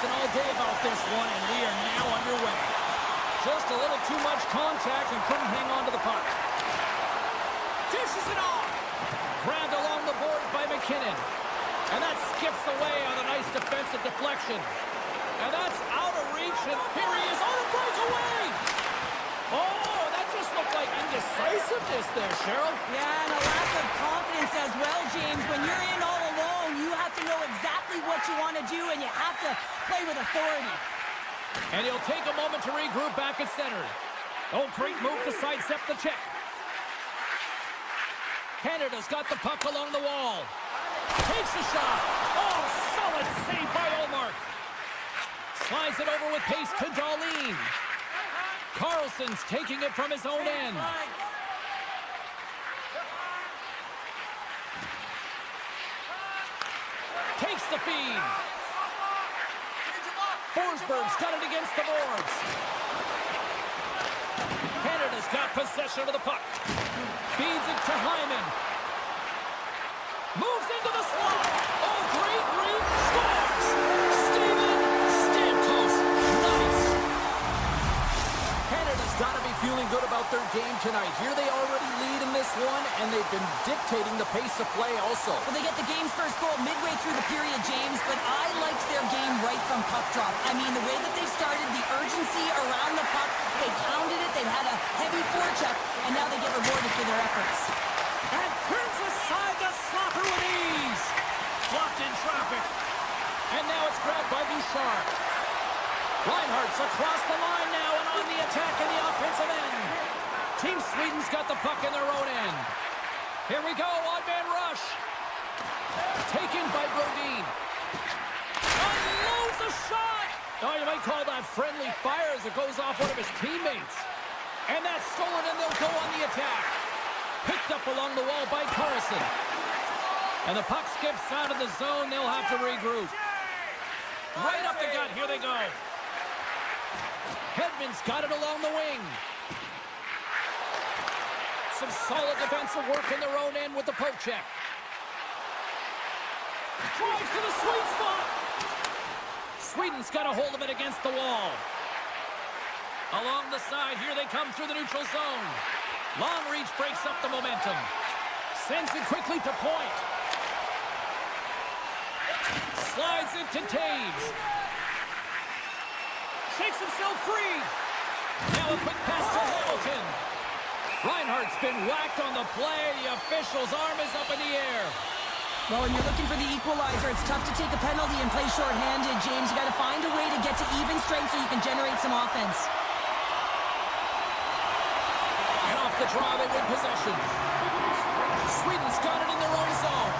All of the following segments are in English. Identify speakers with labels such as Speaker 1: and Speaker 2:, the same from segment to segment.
Speaker 1: buzzing all day about this one, and we are now underway. Just a little too much contact and couldn't hang on to the puck. Dishes it off. Grabbed along the boards by McKinnon. And that skips away on a nice defensive deflection. And that's out of reach, and here he is on a breakaway. Oh, that just looked like indecisiveness there, Cheryl.
Speaker 2: Yeah, and a lack of confidence as well, James. When you're in all alone, you have to know exactly what you want to do, and you have to play with authority.
Speaker 1: And he'll take a moment to regroup back at center. Oh, great move to sidestep the check. Canada's got the puck along the wall. Takes a shot. Oh, solid save by Olmark. Slides it over with pace to Darlene. Carlson's taking it from his own end. Takes the feed. Forsberg's got it against the boards. Canada's got possession of the puck. Feeds it to Hyman. Moves into the slot. Oh, great read. Scores. Steven Stamkos. Nice. Canada's got to be feeling good about their game tonight. Here they already lead in this one, and they've been dictating the pace of play also.
Speaker 2: Well, they get the game's first goal midway through the period, James, but I liked their game right from puck drop. I mean, the way that they started, the urgency around the puck, they pounded it, they've had a heavy forecheck, and now they get rewarded for their efforts.
Speaker 1: And turns aside the slapper with ease. Blocked in traffic. And now it's grabbed by Bouchard. Reinhardt's across the line now and on the attack in the offensive end. Team Sweden's got the puck in their own end. Here we go, odd-man rush. Taken by Brodin. Unloads a shot. Oh, you might call that friendly fire as it goes off one of his teammates. And that's stolen, and they'll go on the attack. Picked up along the wall by Carlson. And the puck skips out of the zone. They'll have to regroup. Right up the gut. Here they go. Hedman's got it along the wing. Some solid defensive work in their own end with the poke check. Drives to the sweet spot. Sweden's got a hold of it against the wall. Along the side, here they come through the neutral zone. Long reach breaks up the momentum. Sends it quickly to point. Slides it to Taves. Shakes himself free. Now a quick pass to Hamilton. Reinhardt's been whacked on the play. The official's arm is up in the air.
Speaker 2: Well, when you're looking for the equalizer, it's tough to take a penalty and play shorthanded, James. You got to find a way to get to even strength so you can generate some offense.
Speaker 1: And off the draw, they win possession. Sweden's got it in their own zone.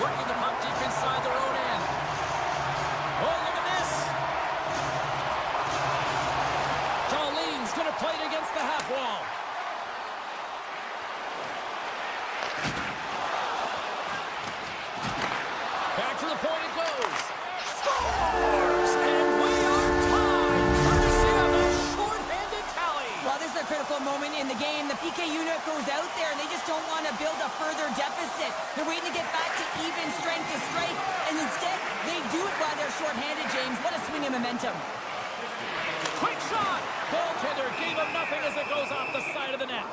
Speaker 1: Working the puck deep inside their own end. Oh, look at this. Darlene's going to play it against the half wall. Back to the point it goes. Scores! And we are tied. Courtesy of a short-handed tally.
Speaker 2: Well, this is a critical moment in the game. The PK unit goes out there, and they just don't want to build a further deficit. They're waiting to get back to even strength to strength, and instead, they do it while they're short-handed, James. What a swing of momentum.
Speaker 1: Quick shot! Goaltender gave him nothing as it goes off the side of the net.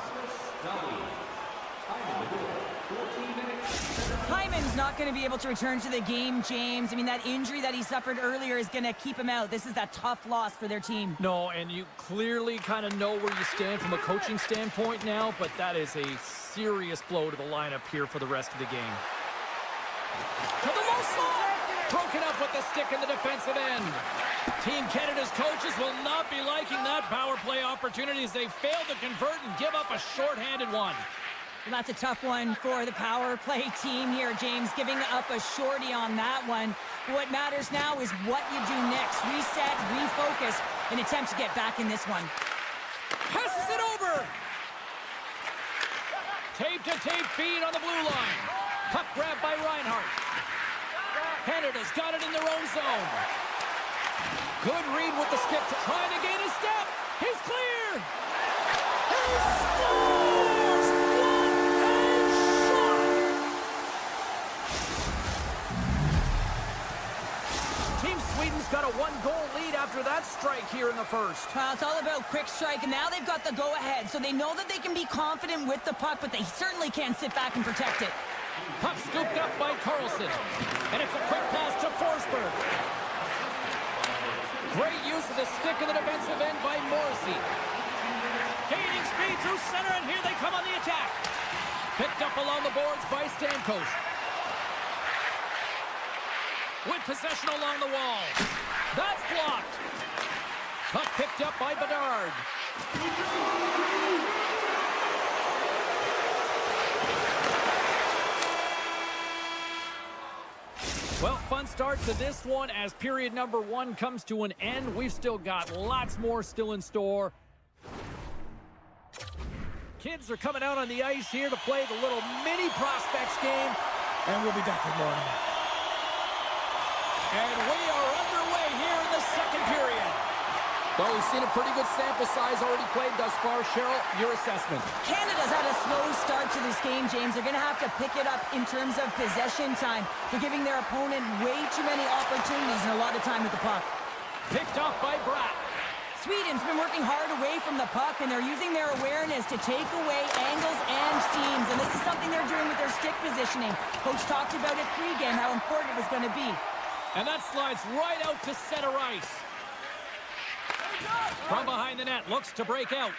Speaker 2: Hyman's not going to be able to return to the game, James. I mean, that injury that he suffered earlier is going to keep him out. This is a tough loss for their team.
Speaker 1: No, and you clearly kind of know where you stand from a coaching standpoint now, but that is a serious blow to the lineup here for the rest of the game. To the low slot! Broken up with the stick in the defensive end. Team Canada's coaches will not be liking that power play opportunity as they fail to convert and give up a shorthanded one.
Speaker 2: Well, that's a tough one for the power play team here, James, giving up a shorty on that one. What matters now is what you do next. Reset, refocus, and attempt to get back in this one.
Speaker 1: Passes it over. Tape-to-tape feed on the blue line. Puck grab by Reinhardt. Canada's got it in their own zone. Good read with the stick, trying to gain a step. He's clear. He scores! What a shot! Team after that strike here in the first.
Speaker 2: Well, it's all about quick strike, and now they've got the go-ahead, so they know that they can be confident with the puck, but they certainly can't sit back and protect it.
Speaker 1: Puck scooped up by Carlson, and it's a quick pass to Forsberg. Great use of the stick in the defensive end by Morrissey. Gaining speed through center, and here they come on the attack. Picked up along the boards by Stamkos. With possession along the wall. That's blocked. Puck picked up by Bedard. Well, fun start to this one as period number 1 comes to an end. We've still got lots more still in store. Kids are coming out on the ice here to play the little mini prospects game, and we'll be back with more in a minute. And we are underway here in the second period. Well, we've seen a pretty good sample size already played thus far. Cheryl, your assessment.
Speaker 2: Canada's had a slow start to this game, James. They're going to have to pick it up in terms of possession time. They're giving their opponent way too many opportunities and a lot of time with the puck.
Speaker 1: Picked off by Bratt.
Speaker 2: Sweden's been working hard away from the puck, and they're using their awareness to take away angles and seams. And this is something they're doing with their stick positioning. Coach talked about it pregame, how important it was going to be.
Speaker 1: And that slides right out to center ice. From behind the net, looks to break out.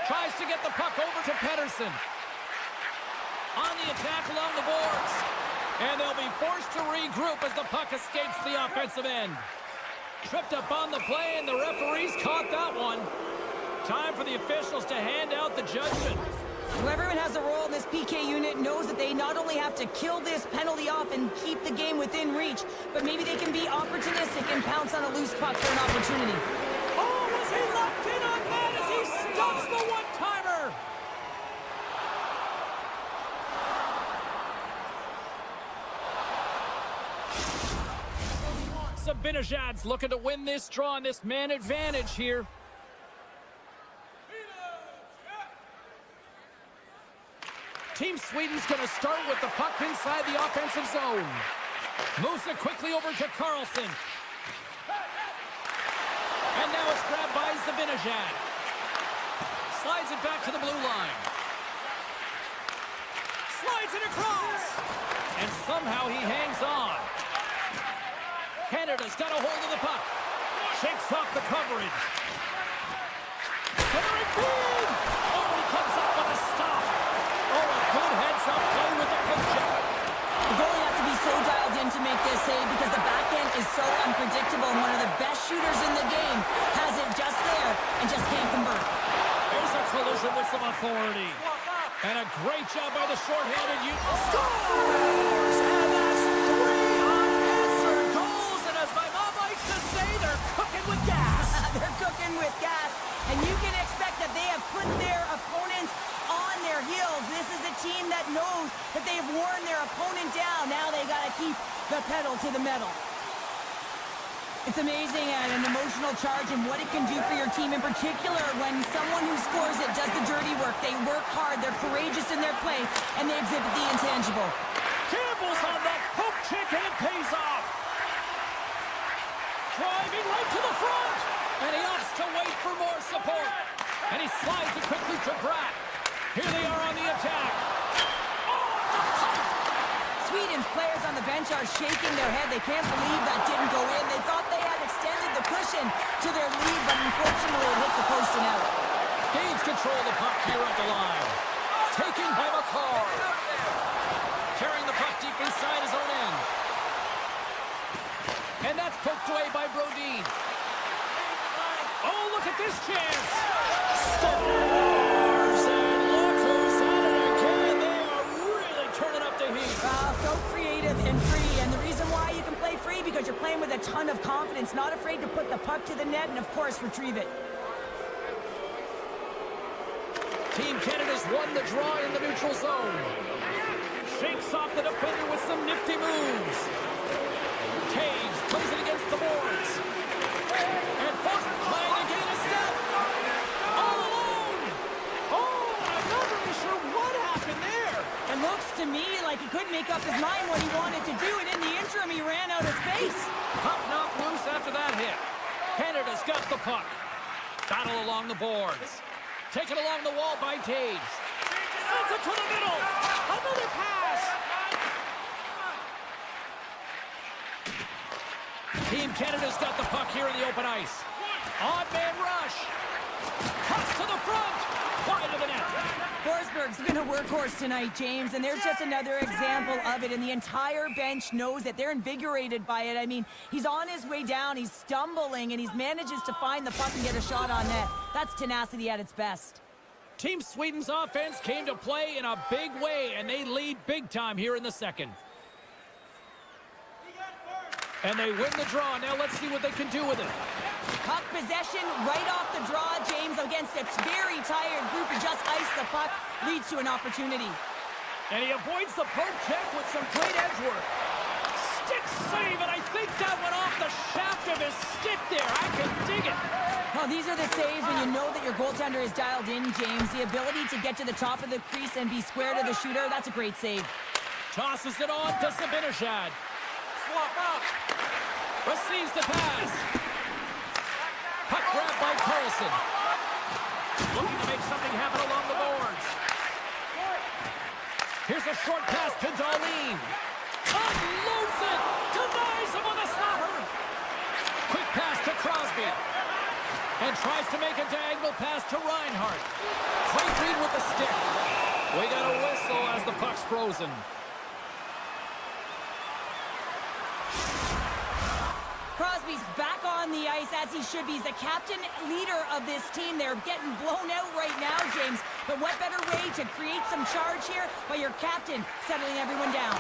Speaker 1: Tries to get the puck over to Pettersson. On the attack along the boards. And they'll be forced to regroup as the puck escapes the offensive end. Tripped up on the play, and the referees caught that one. Time for the officials to hand out the judgment.
Speaker 2: Whoever has a role in this PK unit knows that they not only have to kill this penalty off and keep the game within reach, but maybe they can be opportunistic and pounce on a loose puck for an opportunity.
Speaker 1: Oh, was he locked in on that as he stops the one-timer? Zibanejad's looking to win this draw on this man advantage here. Team Sweden's going to start with the puck inside the offensive zone. Moves it quickly over to Carlson. And now it's grabbed by Zibanejad. Slides it back to the blue line. Slides it across. And somehow he hangs on. Canada's got a hold of the puck. Shakes off the coverage. Centering feed. Oh, he comes up with a stop. Oh, a good heads-up play with the pick check.
Speaker 2: The goalie has to be so dialed in to make this save because the back end is so unpredictable, and one of the best shooters in the game has it just there and just can't convert.
Speaker 1: There's a collision with some authority. And a great job by the short-handed unit. Scores! And that's 3 unanswered goals. And as my mom likes to say, they're cooking with gas.
Speaker 2: They're cooking with gas, and you can expect that they have put their opponents on their heels. This is a team that knows that they've worn their opponent down. Now they got to keep the pedal to the metal. It's amazing and an emotional charge and what it can do for your team, in particular when someone who scores it does the dirty work. They work hard, they're courageous in their play, and they exhibit the intangible.
Speaker 1: Campbell's on that poke check, and it pays off. Driving right to the front, and he opts to wait for more support. And he slides it quickly to Bratt. Here they are on the attack.
Speaker 2: Sweden's players on the bench are shaking their head. They can't believe that didn't go in. They thought they had extended the cushion to their lead, but unfortunately it hits the post and out.
Speaker 1: Gains control of the puck here at the line. Taken by McCall. Carrying the puck deep inside his own end. And that's poked away by Brodin. Oh, look at this chance. Scores! And look who's at it again. They are really turning up the heat.
Speaker 2: So creative and free, and the reason why you can play free because you're playing with a ton of confidence, not afraid to put the puck to the net and, of course, retrieve it.
Speaker 1: Team Canada's won the draw in the neutral zone. Shakes off the defender with some nifty moves. Taves plays it against the boards. And Foster trying to gain a step. All alone. Oh, I'm not really sure what happened there.
Speaker 2: It looks to me like he couldn't make up his mind what he wanted to do, and in the interim, he ran out of space.
Speaker 1: Puck knocked loose after that hit. Canada's got the puck. Battle along the boards. Taken along the wall by Taves. Sends it to the middle. Another pass. Team Canada's got the puck here in the open ice. Odd man rush. Cuts to the front. Wide of the net.
Speaker 2: Forsberg's been a workhorse tonight, James, and there's just another example of it, and the entire bench knows that. They're invigorated by it. I mean, he's on his way down, he's stumbling, and he manages to find the puck and get a shot on net. That's tenacity at its best.
Speaker 1: Team Sweden's offense came to play in a big way, and they lead big time here in the second. And they win the draw. Now let's see what they can do with it.
Speaker 2: Puck possession right off the draw, James, against a very tired group who just iced the puck, leads to an opportunity.
Speaker 1: And he avoids the poke check with some great edge work. Stick save, and I think that went off the shaft of his stick there. I can dig it.
Speaker 2: Oh, these are the saves when you know that your goaltender is dialed in, James. The ability to get to the top of the crease and be square to the shooter, that's a great save.
Speaker 1: Tosses it on to Sabinishad. Swap up. Receives the pass. Puck grab by Carlson. Looking to make something happen along the boards. Here's a short pass to Darlene. Unloads it. Denies him on the slapper. Quick pass to Crosby. And tries to make a diagonal pass to Reinhart. Great read with the stick. We got a whistle as the puck's frozen.
Speaker 2: Crosby's back on the ice as he should be. He's the captain leader of this team. They're getting blown out right now, James. But what better way to create some charge here by your captain settling everyone down?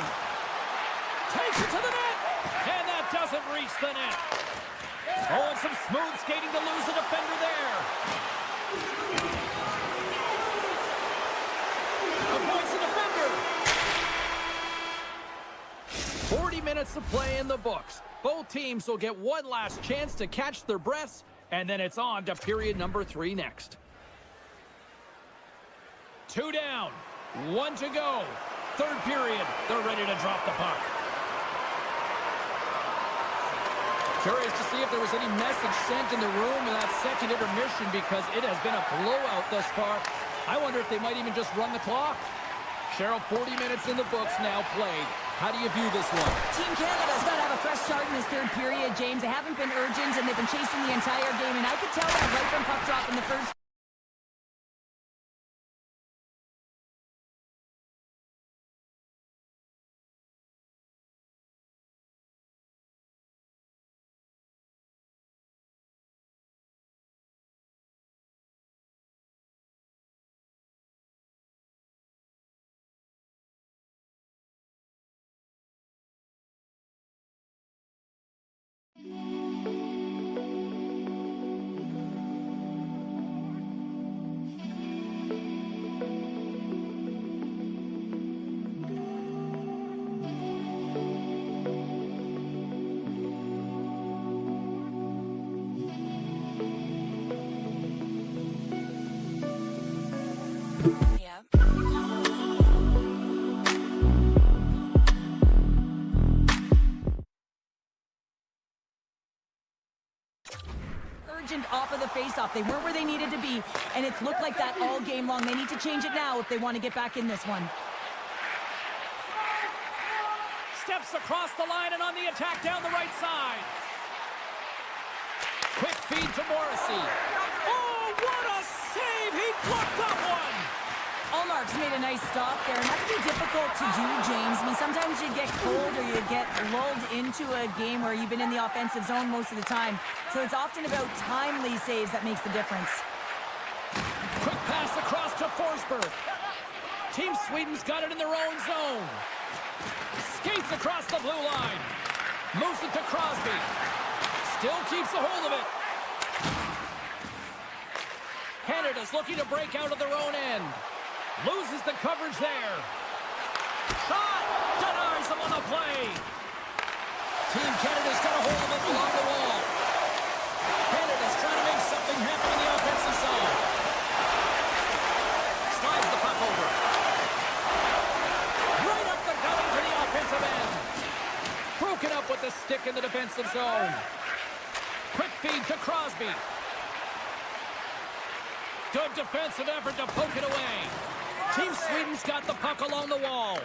Speaker 1: Takes it to the net. And that doesn't reach the net. Oh, and some smooth skating to lose the defender there. Avoids the defender. 40 minutes of play in the books. Both teams will get one last chance to catch their breaths, and then it's on to period number 3 next. 2 down, 1 to go. Third period, they're ready to drop the puck. Curious to see if there was any message sent in the room in that second intermission, because it has been a blowout thus far. I wonder if they might even just run the clock. Cheryl, 40 minutes in the books now played. How do you view this one?
Speaker 2: Team Canada's got to have a fresh start in this third period, James. They haven't been urgent, and they've been chasing the entire game, and I could tell that right from puck drop in the first. Off of the face-off. They weren't where they needed to be, and it's looked like that all game long. They need to change it now if they want to get back in this one.
Speaker 1: Steps across the line and on the attack down the right side. Quick feed to Morrissey. Oh, what a save! He blocked that one!
Speaker 2: Allmark's made a nice stop there, and that can be difficult to do, James. I mean, sometimes you get cold or you get lulled into a game where you've been in the offensive zone most of the time. So it's often about timely saves that makes the difference.
Speaker 1: Quick pass across to Forsberg. Team Sweden's got it in their own zone. Skates across the blue line. Moves it to Crosby. Still keeps a hold of it. Canada's looking to break out of their own end. Loses the coverage there. Shot! Denies them on the play. Team Canada's got a hold of it along the wall. Canada's trying to make something happen in the offensive zone. Slides the puck over. Right up the gut into the offensive end. Broken up with the stick in the defensive zone. Quick feed to to Crosby. Good defensive effort to poke it away. Team Sweden's got the puck along the wall.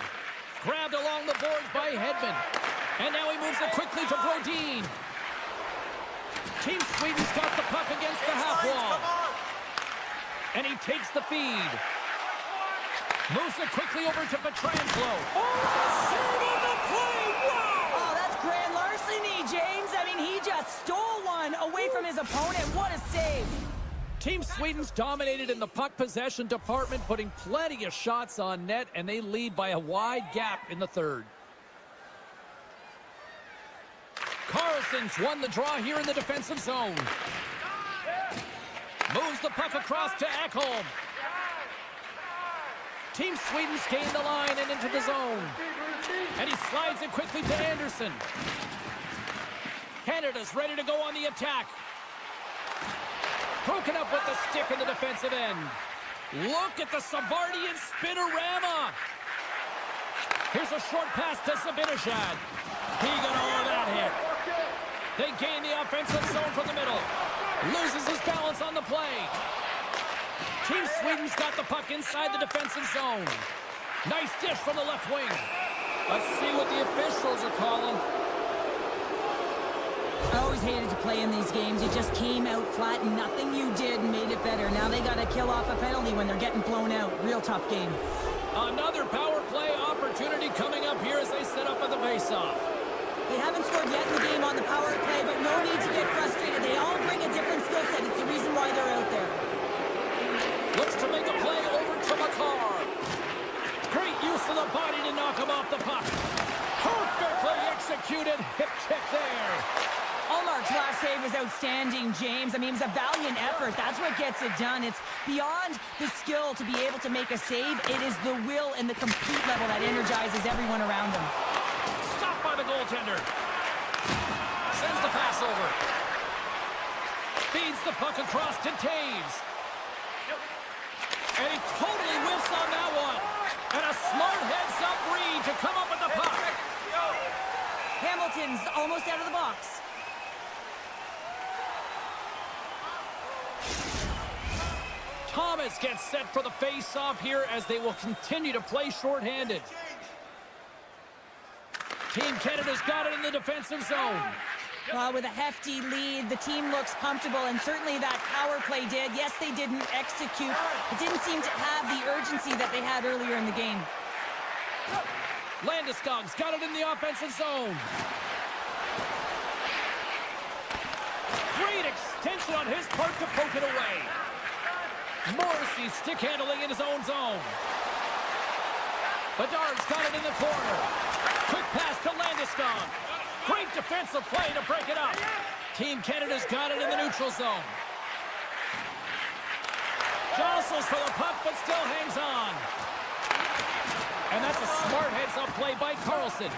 Speaker 1: Grabbed along the boards by Hedman. And now he moves it quickly to Brodin. Team Sweden's got the puck against the half wall. And he takes the feed. Moves it quickly over to Pietrangelo. Oh, save on the play! Wow!
Speaker 2: Oh, that's grand larceny, James. I mean, he just stole one away from his opponent. What a save.
Speaker 1: Team Sweden's dominated in the puck possession department, putting plenty of shots on net, and they lead by a wide gap in the third. Carlson's won the draw here in the defensive zone. Moves the puck across to Ekholm. Team Sweden's gained the line and into the zone. And he slides it quickly to Anderson. Canada's ready to go on the attack. Broken up with the stick in the defensive end. Look at the Savardian spinorama. Here's a short pass to Zibanejad. He got all of that hit. They gain the offensive zone from the middle. Loses his balance on the play. Team Sweden's got the puck inside the defensive zone. Nice dish from the left wing. Let's see what the officials are calling.
Speaker 2: I always hated to play in these games. You just came out flat and nothing you did made it better. Now they got to kill off a penalty when they're getting blown out. Real tough game.
Speaker 1: Another power play opportunity coming up here as they set up at the faceoff.
Speaker 2: They haven't scored yet in the game on the power play, but no need to get frustrated. They all bring a different skill set. It's the reason why they're out there.
Speaker 1: Looks to make a play over to MaakY. Great use of the body to knock him off the puck. Perfectly executed hip check there.
Speaker 2: Allmark's last save was outstanding, James. I mean, it was a valiant effort. That's what gets it done. It's beyond the skill to be able to make a save. It is the will and the complete level that energizes everyone around him.
Speaker 1: Stopped by the goaltender. Sends the pass over. Feeds the puck across to Taves. And he totally whiffs on that one. And a smart heads-up read to come up with the puck.
Speaker 2: Hamilton's almost out of the box.
Speaker 1: Thomas gets set for the face-off here as they will continue to play shorthanded. Team Canada's got it in the defensive zone.
Speaker 2: Well, with a hefty lead, the team looks comfortable, and certainly that power play did. Yes, they didn't execute. It didn't seem to have the urgency that they had earlier in the game.
Speaker 1: Landeskog's got it in the offensive zone. Great extension on his part to poke it away. Morrissey stick handling in his own zone. Bedard's got it in the corner. Quick pass to Landeskog. Great defensive play to break it up. Team Canada's got it in the neutral zone. Jostles for the puck, but still hangs on. And that's a smart heads-up play by Carlson.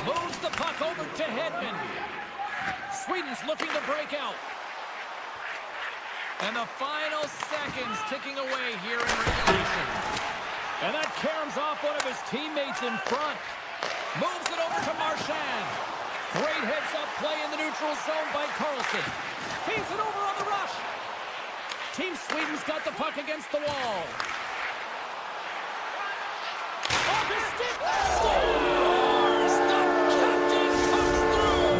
Speaker 1: Moves the puck over to Hedman. Sweden's looking to break out. And the final seconds ticking away here in regulation. And that caroms off one of his teammates in front. Moves it over to Marchand. Great heads-up play in the neutral zone by Carlson. Feeds it over on the rush. Team Sweden's got the puck against the wall. Off his stick. Scores! The captain comes through.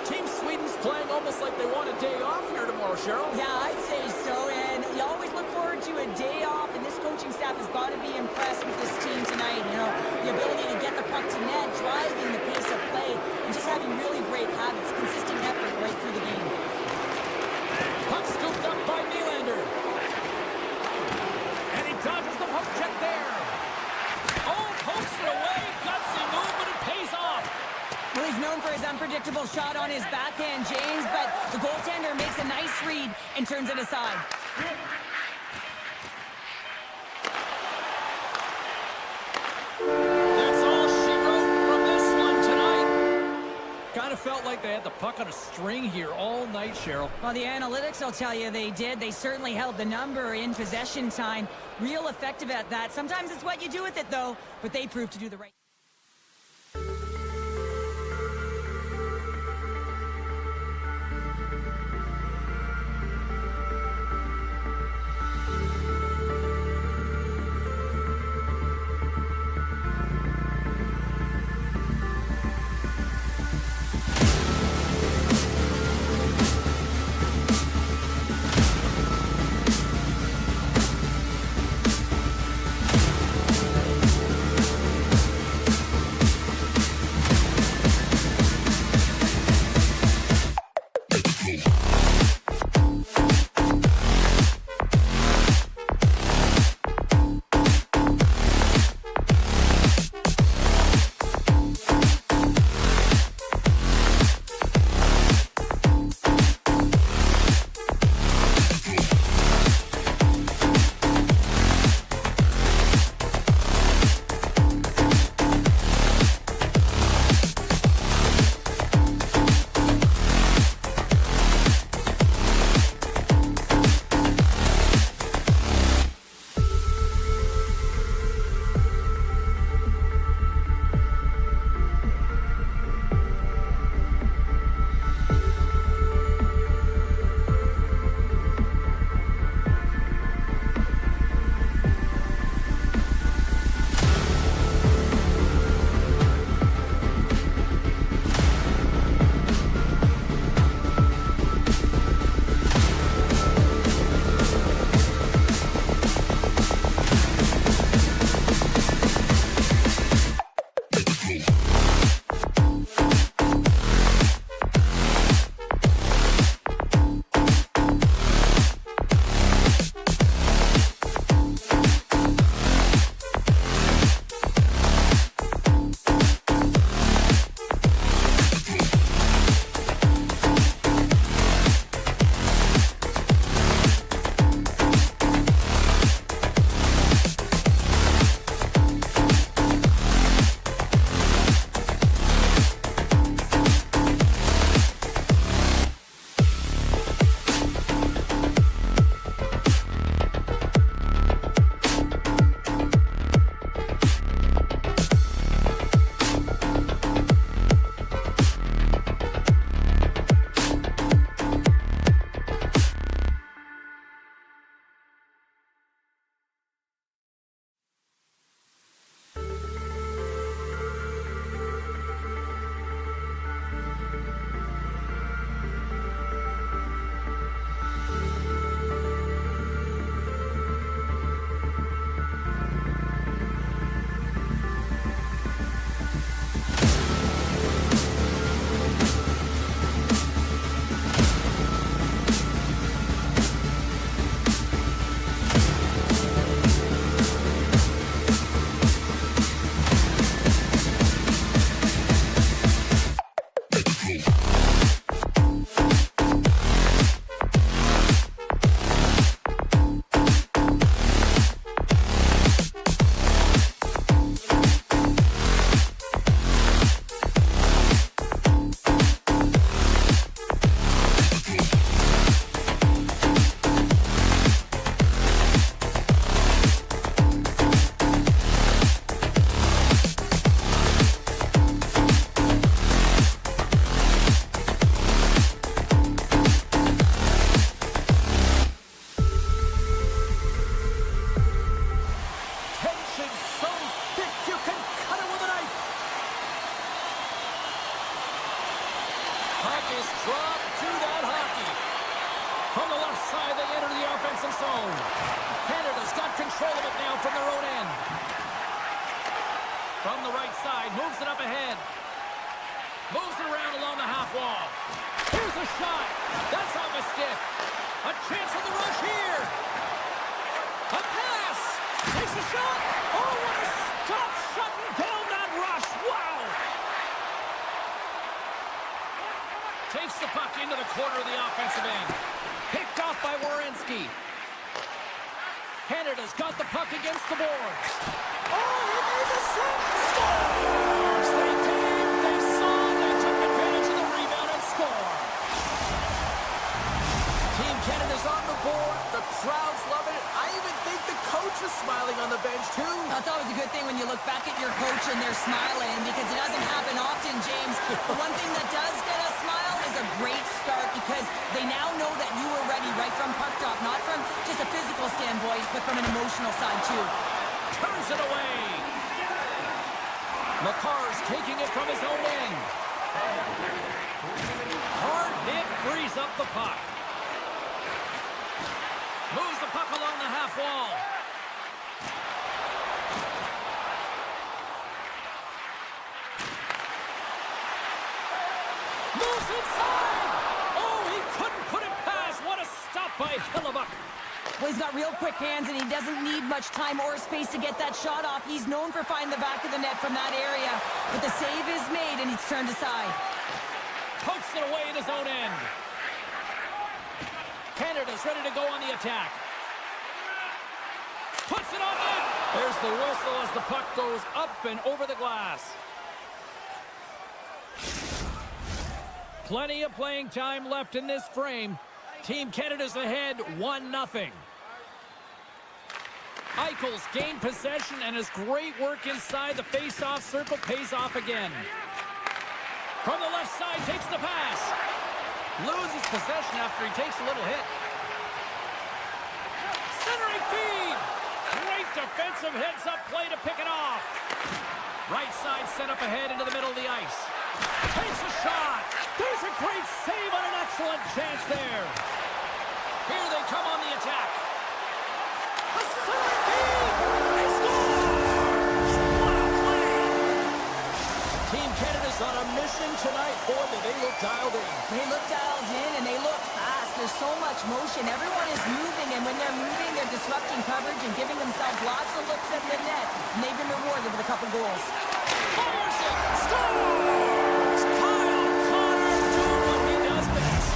Speaker 1: Team Sweden's playing almost like they want a day off here tomorrow, Cheryl.
Speaker 2: Yeah, I'd say so, and you always look forward to a day off, and this coaching staff has got to be impressed with this team tonight. You know, the ability to get the puck to net, driving the pace of play, and just having really great habits, consistent effort right through the game.
Speaker 1: Puck scooped up by Nylander. And he dodges the puck check there. Oh, pokes it away. Gutsy move, but it pays off.
Speaker 2: Well, he's known for his unpredictable shot on his backhand, James, but the goaltender makes a nice read and turns it aside.
Speaker 1: That's all she wrote from this one tonight. Kind of felt like they had the puck on a string here all night, Cheryl.
Speaker 2: Well, the analytics will tell you they did. They certainly held the number in possession time. Real effective at that. Sometimes it's what you do with it, though, but they proved to do the right.
Speaker 1: control of it now from their own end. From the right side, moves it up ahead. Moves it around along the half wall. Here's a shot. That's off a stick. A chance on the rush here. A pass. Takes a shot. Oh, what a stop shutting down that rush. Wow. Takes the puck into the corner of the offensive end. Picked off by Werenski. Canada's got the puck against the boards. Oh, he made the save. Scores! They came, they saw, they took advantage of the rebound and score. Team Canada's on the board. The crowd's loving it. I even think the coach is smiling on the bench, too.
Speaker 2: That's always a good thing when you look back at your coach and they're smiling, because it doesn't happen often, James. The one thing that does get a smile is a great start, because they now know that you were ready right from puck drop, not from just a physical standpoint, but from an emotional side, too.
Speaker 1: Turns it away. McCarr's taking it from his own end. Hard hit, frees up the puck. Moves the puck along the half wall. Moves inside. Oh, he couldn't put it past. What a stop by Hellebuyck.
Speaker 2: Well, he's got real quick hands, and he doesn't need much time or space to get that shot off. He's known for finding the back of the net from that area. But the save is made, and he's turned aside.
Speaker 1: Pokes it away in his own end. Canada's ready to go on the attack. Puts it on net. There's the whistle as the puck goes up and over the glass. Plenty of playing time left in this frame. Team Canada's ahead 1-0. Eichel's gained possession, and his great work inside the face-off circle pays off again. From the left side, takes the pass. Loses possession after he takes a little hit. Centering feed. Great defensive heads-up play to pick it off. Right side set up ahead into the middle of the ice. Takes a shot. There's a great save on an excellent chance there. Here they come on the attack. A centering feed. They score! What a play! Team Canada's on a mission tonight. Boy, do they look dialed in.
Speaker 2: They look dialed in, and they look fast. There's so much motion. Everyone is moving, and when they're moving, they're disrupting coverage and giving themselves lots of looks at the net. And they've been rewarded with a couple goals.
Speaker 1: Fires it! Scores! Kyle Connor doing what he does best.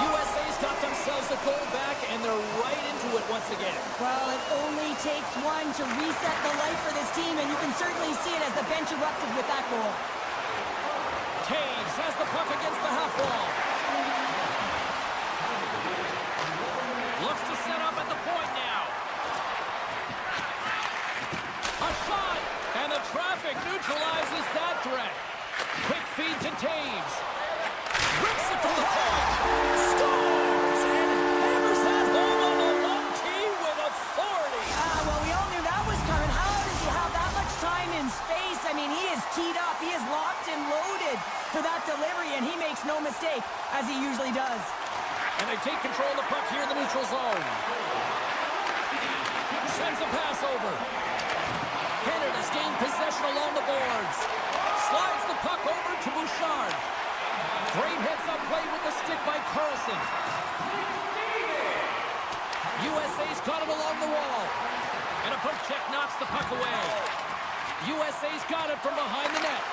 Speaker 1: USA's got themselves a goal back, and they're right into it once again.
Speaker 2: Well, it only takes one to reset the life for this team, and you can certainly see it as the bench erupted with that goal.
Speaker 1: Taves has the puck against the half wall. Looks to set up at the point now. A shot, and the traffic neutralizes that threat. Quick feed to Taves. Rips it from the point. Scores and hammers that home on the long tee with authority.
Speaker 2: Well, we all knew that was coming. How does he have that much time and space? I mean, he is teed up. He is locked and loaded for that delivery, and he makes no mistake, as he usually does.
Speaker 1: And they take control of the puck here in the neutral zone. Sends a pass over. Canada's gained possession along the boards. Slides the puck over to Bouchard. Great heads-up play with the stick by Carlson. USA's got it along the wall. And a poke check knocks the puck away. USA's got it from behind the net.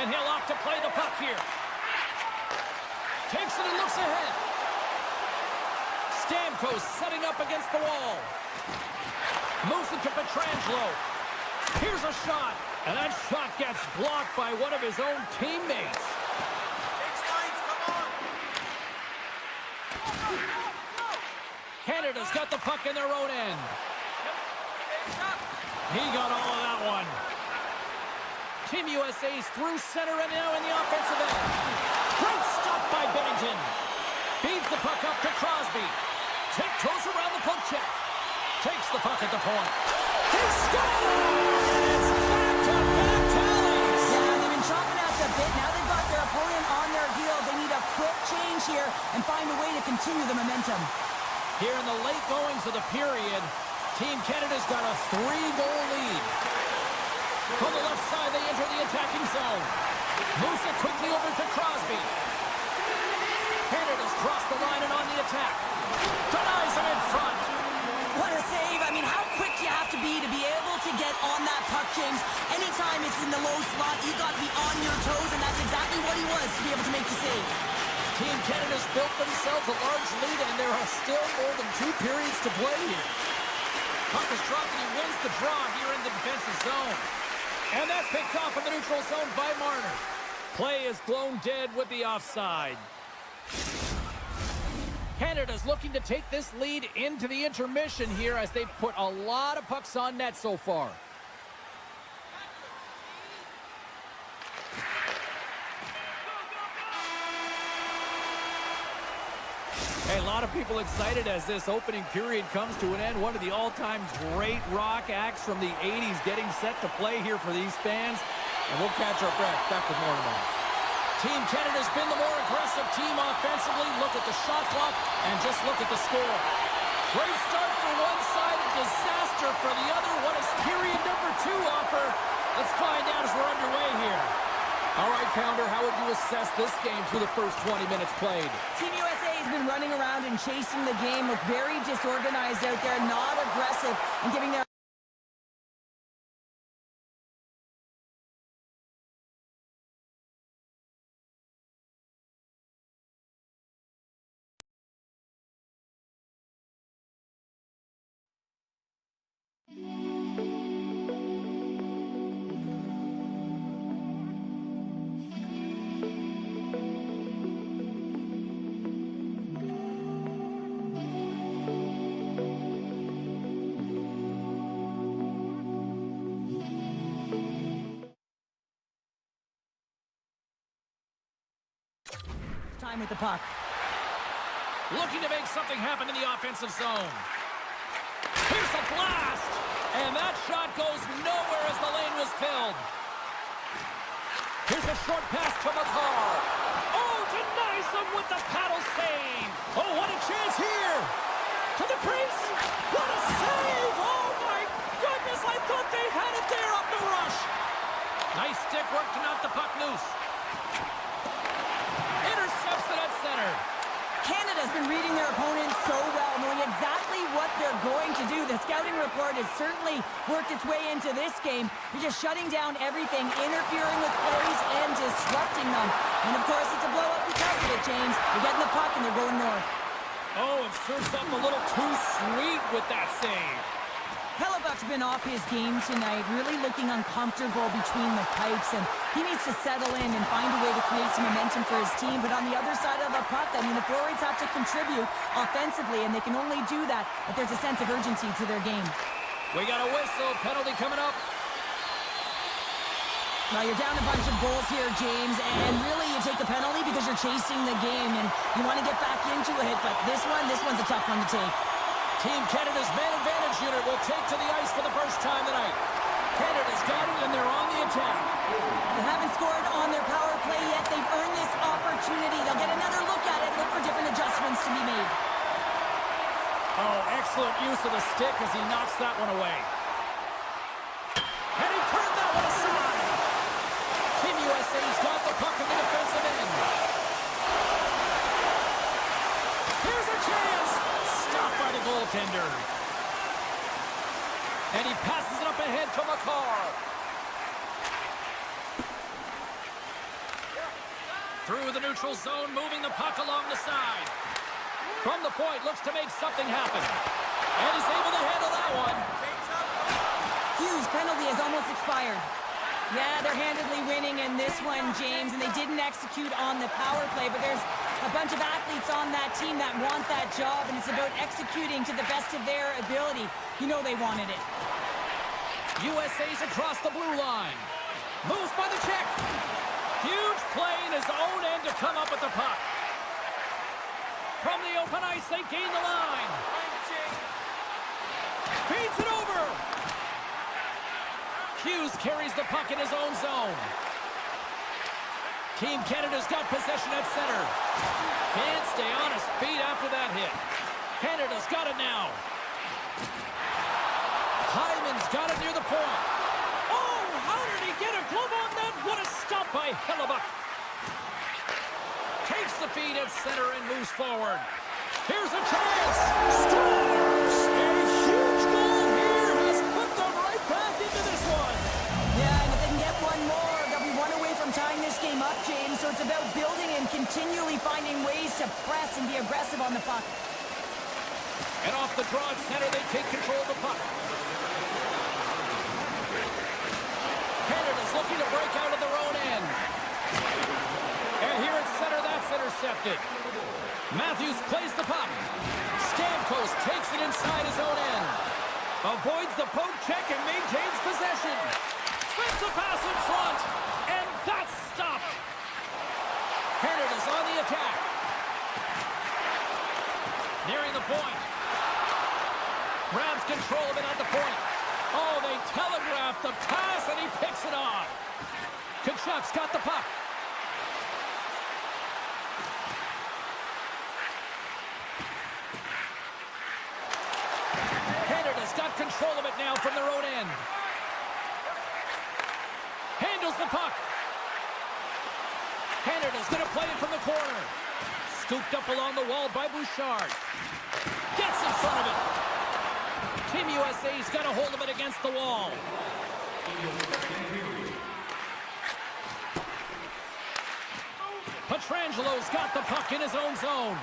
Speaker 1: And he'll opt to play the puck here. Takes it and looks ahead. Stamkos setting up against the wall. Moves it to Pietrangelo. Here's a shot. And that shot gets blocked by one of his own teammates. Canada's got the puck in their own end. He got all of that one. Team USA's through center and now in the offensive end. Great stop by Bennington. Feeds the puck up to Crosby. Tiptoes around the poke check. Takes the puck at the point. He scores! It's back-to-back tallies!
Speaker 2: Yeah, they've been chopping at the bit. Now they've got their opponent on their heels. They need a quick change here and find a way to continue the momentum.
Speaker 1: Here in the late goings of the period, Team Canada's got a 3-goal lead. From the left side, they enter the attacking zone. Moves it quickly over to Crosby. Canada's crossed the line and on the attack. Denies him in front.
Speaker 2: What a save. I mean, how quick you have to be able to get on that puck, James. Anytime it's in the low slot, you got to be on your toes, and that's exactly what he was to be able to make the save.
Speaker 1: Team Canada's built themselves a large lead, and there are still more than 2 periods to play here. Puck is dropped, and he wins the draw here in the defensive zone. And that's picked off in the neutral zone by Marner. Play is blown dead with the offside. Canada's looking to take this lead into the intermission here as they've put a lot of pucks on net so far. Hey, a lot of people excited as this opening period comes to an end. One of the all-time great rock acts from the 80s getting set to play here for these fans. And we'll catch our breath. Back with more tomorrow. Team Canada's been the more aggressive team offensively. Look at the shot clock and just look at the score. Great start for one side, disaster for the other. What does period number 2 offer? Let's find out as we're underway here. All right, Pounder, how would you assess this game through the first 20 minutes played?
Speaker 2: Team USA has been running around and chasing the game, look very disorganized out there, not aggressive, and giving their time with the puck.
Speaker 1: Looking to make something happen in the offensive zone. Here's a blast! And that shot goes nowhere as the lane was filled. Here's a short pass to McCall. Oh, denies him with the paddle save. Oh, what a chance here. To the crease. What a save! Oh, my goodness, I thought they had it there off the rush. Nice stick work to knock the puck loose. Intercepts it at center.
Speaker 2: Canada's been reading their opponents so well, knowing exactly what they're going to do. The scouting report has certainly worked its way into this game. They're just shutting down everything, interfering with plays, and disrupting them. And, of course, it's a blow-up because of it, James. They're getting the puck, and they're going north.
Speaker 1: Oh, and sure something a little too sweet with that save.
Speaker 2: Hellebuck's been off his game tonight, really looking uncomfortable between the pipes, and he needs to settle in and find a way to create some momentum for his team. But on the other side of the puck, I mean, the forwards have to contribute offensively, and they can only do that if there's a sense of urgency to their game.
Speaker 1: We got a whistle, penalty coming up.
Speaker 2: Now, you're down a bunch of goals here, James, and really you take the penalty because you're chasing the game, and you want to get back into it, but this one's a tough one to take.
Speaker 1: Team Canada's man advantage unit will take to the ice for the first time tonight. Canada's got it, and they're on the attack.
Speaker 2: They haven't scored on their power play yet. They've earned this opportunity. They'll get another look at it, look for different adjustments to be made.
Speaker 1: Oh, excellent use of the stick as he knocks that one away. And he turned that one aside. Team USA's got the puck in the defensive end. Here's a chance. Stopped by the goaltender. And he passes it up ahead to McCall. Through the neutral zone, moving the puck along the side. From the point, looks to make something happen. And he's able to handle that one.
Speaker 2: Hughes' penalty has almost expired. Yeah, they're handedly winning in this one, James, and they didn't execute on the power play, but there's a bunch of athletes on that team that want that job, and it's about executing to the best of their ability. You know they wanted it.
Speaker 1: USA's across the blue line. Moves by the check. Huge play in his own end to come up with the puck. From the open ice, they gain the line. Feeds it over. Hughes carries the puck in his own zone. Team Canada's got possession at center. Can't stay on his feet after that hit. Canada's got it now. Hyman's got it near the point. Oh, how did he get a glove on that? What a stop by Hellebuck. Takes the feed at center and moves forward. Here's a chance. Scores! A huge goal here has put them right back into this one.
Speaker 2: Yeah, and if they can get one more, they'll be one away from tying this game up, James. So it's about building and continually finding ways to press and be aggressive on the puck.
Speaker 1: And off the draw at center, they take control of the puck. Canada's looking to break out of their own end. And here at center, that's intercepted. Matthews plays the puck. Stamkos takes it inside his own end. Avoids the poke check and maintains possession. Flips a pass in front. And that's stopped. Canada's on the attack. Nearing the point. Grabs control of it at the point. Oh, they telegraphed the pass, and he picks it off. Tkachuk's got the puck. Canada's got control of it now from their own end. Handles the puck. Canada's going to play it from the corner. Scooped up along the wall by Bouchard. Gets in front of it. Team USA's got a hold of it against the wall. Petrangelo's got the puck in his own zone.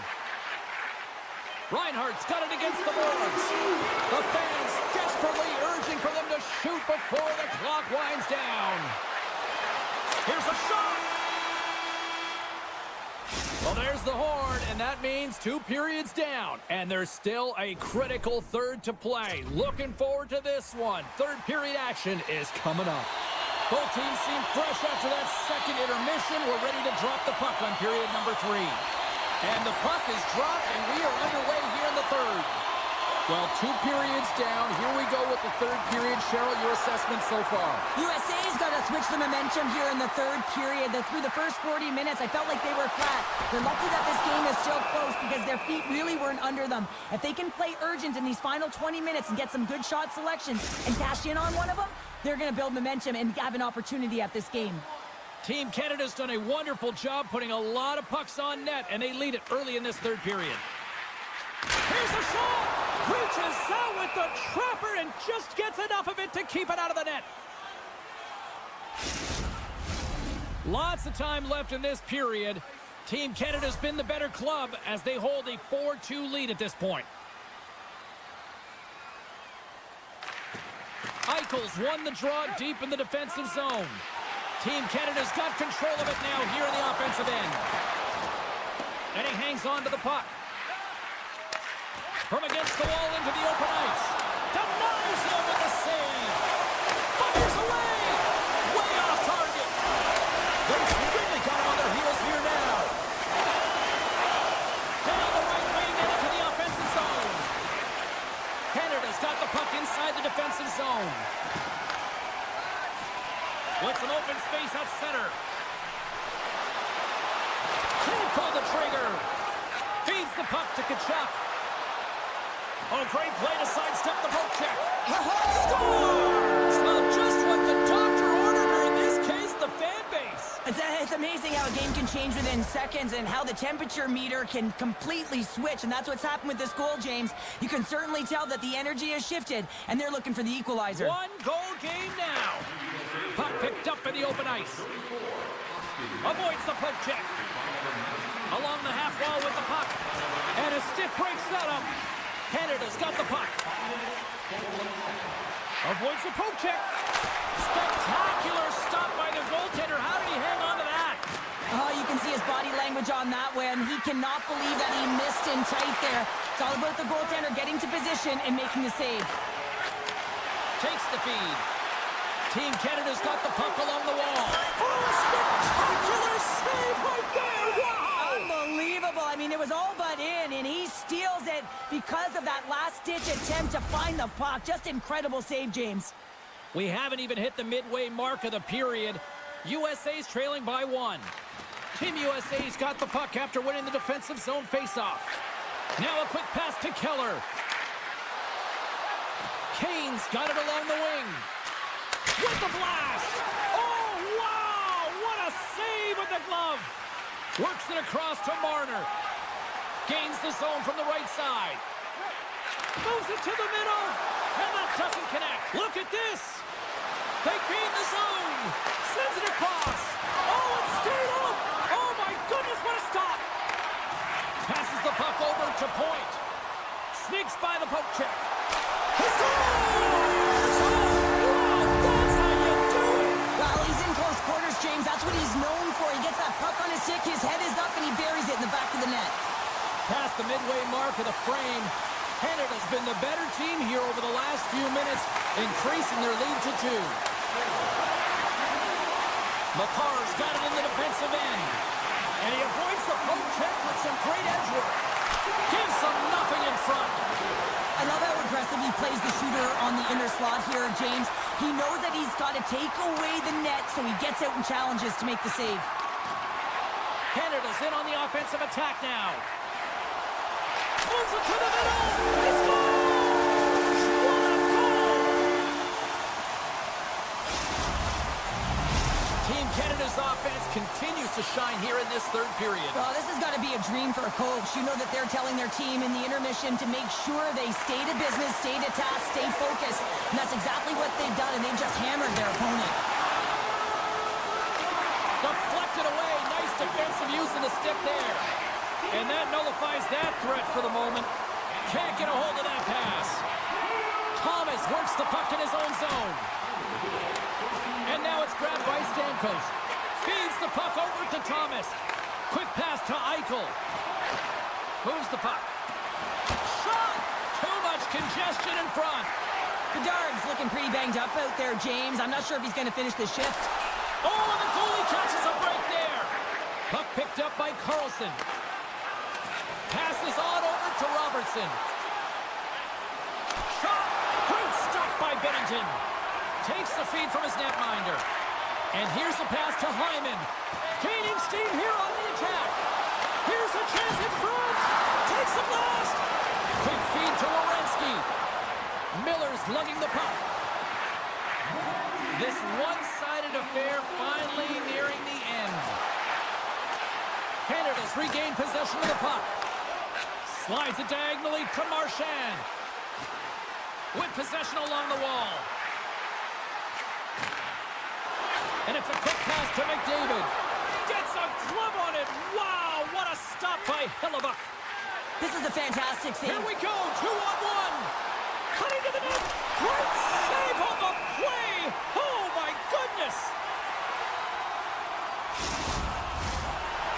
Speaker 1: Reinhardt's got it against the boards. The fans desperately urging for them to shoot before the clock winds down. Here's a shot. Well, there's the horn, and that means 2 periods down. And there's still a critical third to play. Looking forward to this one. Third period action is coming up. Both teams seem fresh after that second intermission. We're ready to drop the puck on period number 3. And the puck is dropped, and we are underway here in the third. Well, 2 periods down. Here we go with the third period. Cheryl, your assessment so far?
Speaker 2: USA's got to switch the momentum here in the third period. Through the first 40 minutes, I felt like they were flat. They're lucky that this game is still close because their feet really weren't under them. If they can play urgent in these final 20 minutes and get some good shot selections and cash in on one of them, they're going to build momentum and have an opportunity at this game.
Speaker 1: Team Canada's done a wonderful job putting a lot of pucks on net, and they lead it early in this third period. Here's a shot! Reaches out with the trapper and just gets enough of it to keep it out of the net. Lots of time left in this period. Team Canada's been the better club as they hold a 4-2 lead at this point. Eichel's won the draw deep in the defensive zone. Team Canada's got control of it now here in the offensive end. And he hangs on to the puck. From against the wall into the open ice. Denies him with the save. Fires away. Way off target. They've really got on their heels here now. Down the right wing and into the offensive zone. Canada's got the puck inside the defensive zone. With some open space at center. Can't pull the trigger. Feeds the puck to Tkachuk. Oh, great play to sidestep the poke check. Scores! Well, just what the doctor ordered, or in this case, the fan base.
Speaker 2: It's amazing how a game can change within seconds and how the temperature meter can completely switch, and that's what's happened with this goal, James. You can certainly tell that the energy has shifted, and they're looking for the equalizer.
Speaker 1: 1-goal game now. Puck picked up in the open ice. Avoids the poke check. Along the half wall with the puck. And a stiff break setup. Canada's got the puck. Avoids the poke check. Spectacular stop by the goaltender. How did he hang on to that?
Speaker 2: Oh, you can see his body language on that one. He cannot believe that he missed in tight there. It's all about the goaltender getting to position and making the save.
Speaker 1: Takes the feed. Team Canada's got the puck along the wall. Oh, spectacular save right there. Wow!
Speaker 2: Unbelievable. I mean, it was all but in, and he steals it because of that last-ditch attempt to find the puck. Just incredible save, James.
Speaker 1: We haven't even hit the midway mark of the period. USA's trailing by 1. Team USA's got the puck after winning the defensive zone faceoff. Now a quick pass to Keller. Kane's got it along the wing. With the blast! Oh, wow! What a save with the glove! Works it across to Marner. Gains the zone from the right side. Moves it to the middle. And that doesn't connect. Look at this. They gain the zone. Sends it across. Oh, it stayed up. Oh, my goodness, what a stop. Passes the puck over to Point. Sneaks by the poke check. He scores! Oh, wow, that's how you do it.
Speaker 2: Well, he's in close quarters, James. That's what he's known for. He gets that puck on his stick, his head is up, and he buries it in the back of the net.
Speaker 1: Past the midway mark of the frame, Canada's been the better team here over the last few minutes, increasing their lead to 2. McCarr's got it in the defensive end. And he avoids the poke check with some great edge work. Gives them nothing in front.
Speaker 2: I love how aggressive he plays the shooter on the inner slot here, James. He knows that he's got to take away the net, so he gets out and challenges to make the save.
Speaker 1: Canada's in on the offensive attack now. Moves it to the middle. He scores! What a goal! Team Canada's offense continues to shine here in this third period.
Speaker 2: Well, this has got to be a dream for a coach. You know that they're telling their team in the intermission to make sure they stay to business, stay to task, stay focused. And that's exactly what they've done, and they've just hammered their opponent.
Speaker 1: Deflected away. Nice defensive use of the stick there. And that nullifies that threat for the moment. Can't get a hold of that pass. Thomas works the puck in his own zone. And now it's grabbed by Stamkos. Feeds the puck over to Thomas. Quick pass to Eichel. Moves the puck. Shot! Too much congestion in front.
Speaker 2: Bedard's looking pretty banged up out there, James. I'm not sure if he's going to finish this shift.
Speaker 1: Oh, and the goalie catches a break there. Puck picked up by Carlson. Passes on over to Robertson. Shot! Great stop by Bennington. Takes the feed from his netminder. And here's a pass to Hyman. Gaining steam here on the attack. Here's a chance in front. Takes the blast. Quick feed to Werenski. Miller's lugging the puck. This one-sided affair finally nearing the end. Canada's regained possession of the puck. Slides it diagonally to Marchand. With possession along the wall. And it's a quick pass to McDavid. Gets a glove on it. Wow, what a stop by Hellebuyck.
Speaker 2: This is a fantastic save.
Speaker 1: Here we go, 2-on-1. Cutting to the net. Great save on the play. Oh, my goodness.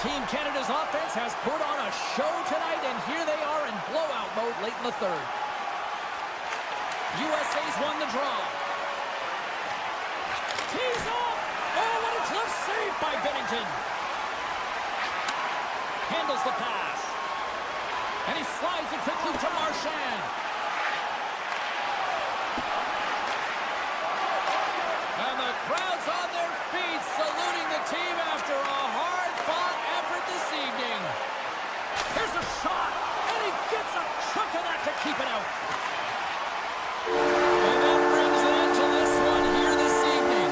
Speaker 1: Team Canada's offense has put on a show tonight, and here they are in blowout mode late in the third. USA's won the draw. Tees off. Oh, what a glove save by Bennington. Handles the pass. And he slides it quickly to Marchand. And the crowd's on their feet, saluting the team after a hard-fought effort this evening. Here's a shot, and he gets a chunk of that to keep it out. And that brings an end to this one here this evening.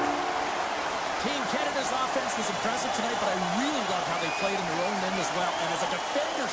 Speaker 1: Team Canada's offense was impressive tonight, but I really love how they played in their own end as well. And as a defender,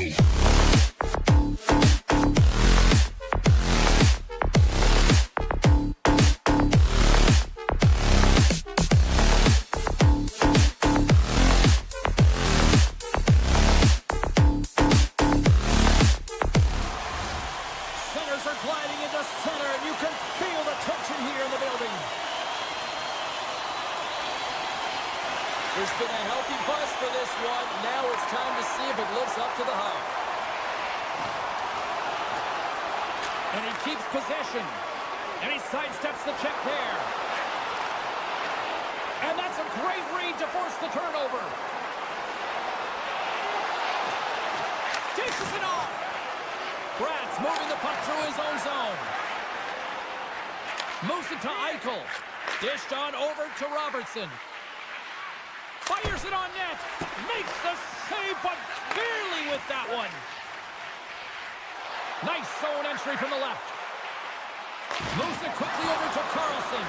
Speaker 1: Centers are gliding into center, and you can feel the tension here in the building. There's been a healthy buzz for this one. Now it's time to see if it lives up to the hype. And he keeps possession. And he sidesteps the check there. And that's a great read to force the turnover. Dishes it off. Brad's moving the puck through his own zone. Moves it to Eichel. Dished on over to Robertson. Fires it on net. Makes the save, but barely with that one. Nice zone entry from the left. Moves it quickly over to Carlson.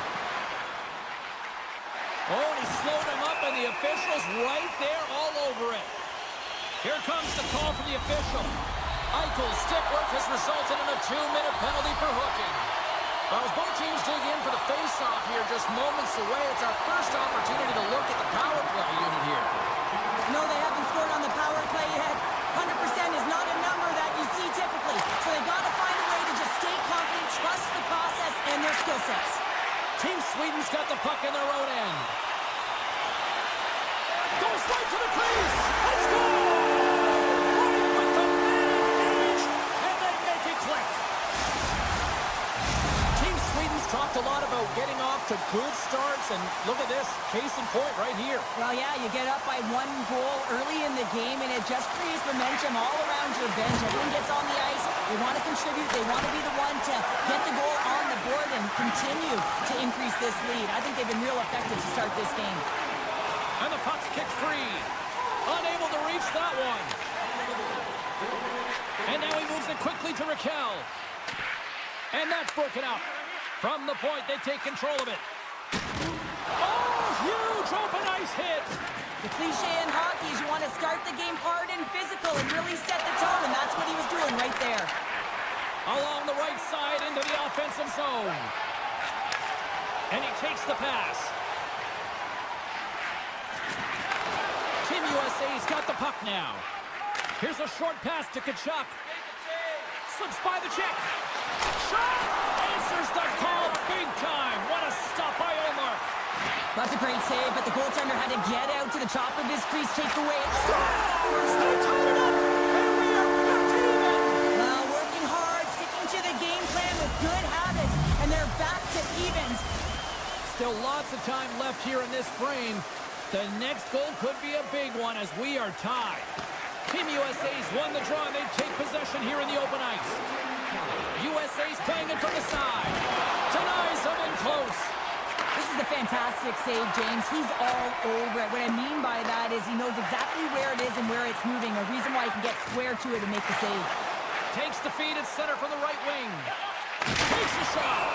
Speaker 1: Oh, and he slowed him up, and the official's right there all over it. Here comes the call from the official. Eichel's stick work has resulted in a 2-minute penalty for hooking. Well, as both teams dig in for the face-off here just moments away, it's our first opportunity to look at the power play unit here.
Speaker 2: No, they haven't scored on the power play yet. 100% is not a number that you see typically. So they got to find a way to just stay confident, trust the process and their skill sets.
Speaker 1: Team Sweden's got the puck in their own end. Goes right to the crease. Let's go! Right with the man advantage, and they make it click. Team Sweden's talked a lot about getting off to good starts, and look at this, case in point right here.
Speaker 2: Well, yeah, you get up by 1 goal early in the game, and it just creates momentum all around your bench. Everyone gets on the ice. They want to contribute. They want to be the one to get the goal on the board and continue to increase this lead. I think they've been real effective to start this game.
Speaker 1: And the puck's kicked free. Unable to reach that one. And now he moves it quickly to Raquel. And that's broken up. From the point, they take control of it. Oh, huge open ice hit.
Speaker 2: The cliche in hockey is you want to start the game hard and physical and really set the tone, and that's what he was doing right there.
Speaker 1: Along the right side into the offensive zone. And he takes the pass. Team USA's got the puck now. Here's a short pass to Tkachuk. Slips by the check. Shot! Answers the call big time. What a stop by Omar.
Speaker 2: That's a great save, but the goaltender had to get out to the top of his crease, take away.
Speaker 1: Scores! They tied it up! And we are back to even!
Speaker 2: Well, working hard, sticking to the game plan with good habits, and they're back to evens.
Speaker 1: Still lots of time left here in this frame. The next goal could be a big one as we are tied. Team USA's won the draw, and they take possession here in the open ice. USA's playing it from the side. Denies them in close.
Speaker 2: This is a fantastic save, James. He's all over it. What I mean by that is he knows exactly where it is and where it's moving. A reason why he can get square to it and make the save.
Speaker 1: Takes the feed at center from the right wing. Takes the shot.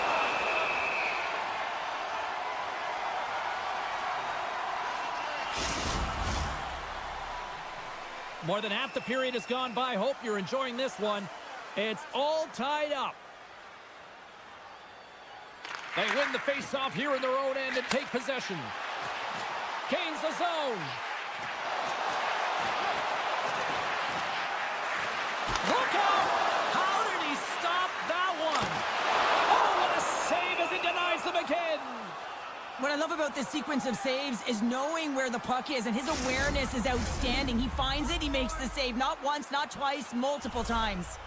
Speaker 1: More than half the period has gone by. Hope you're enjoying this one. It's all tied up. They win the face-off here in their own end and take possession. Gains the zone. Look out! How did he stop that one? Oh, what a save as he denies them again.
Speaker 2: What I love about this sequence of saves is knowing where the puck is, and his awareness is outstanding. He finds it, he makes the save, not once, not twice, multiple times.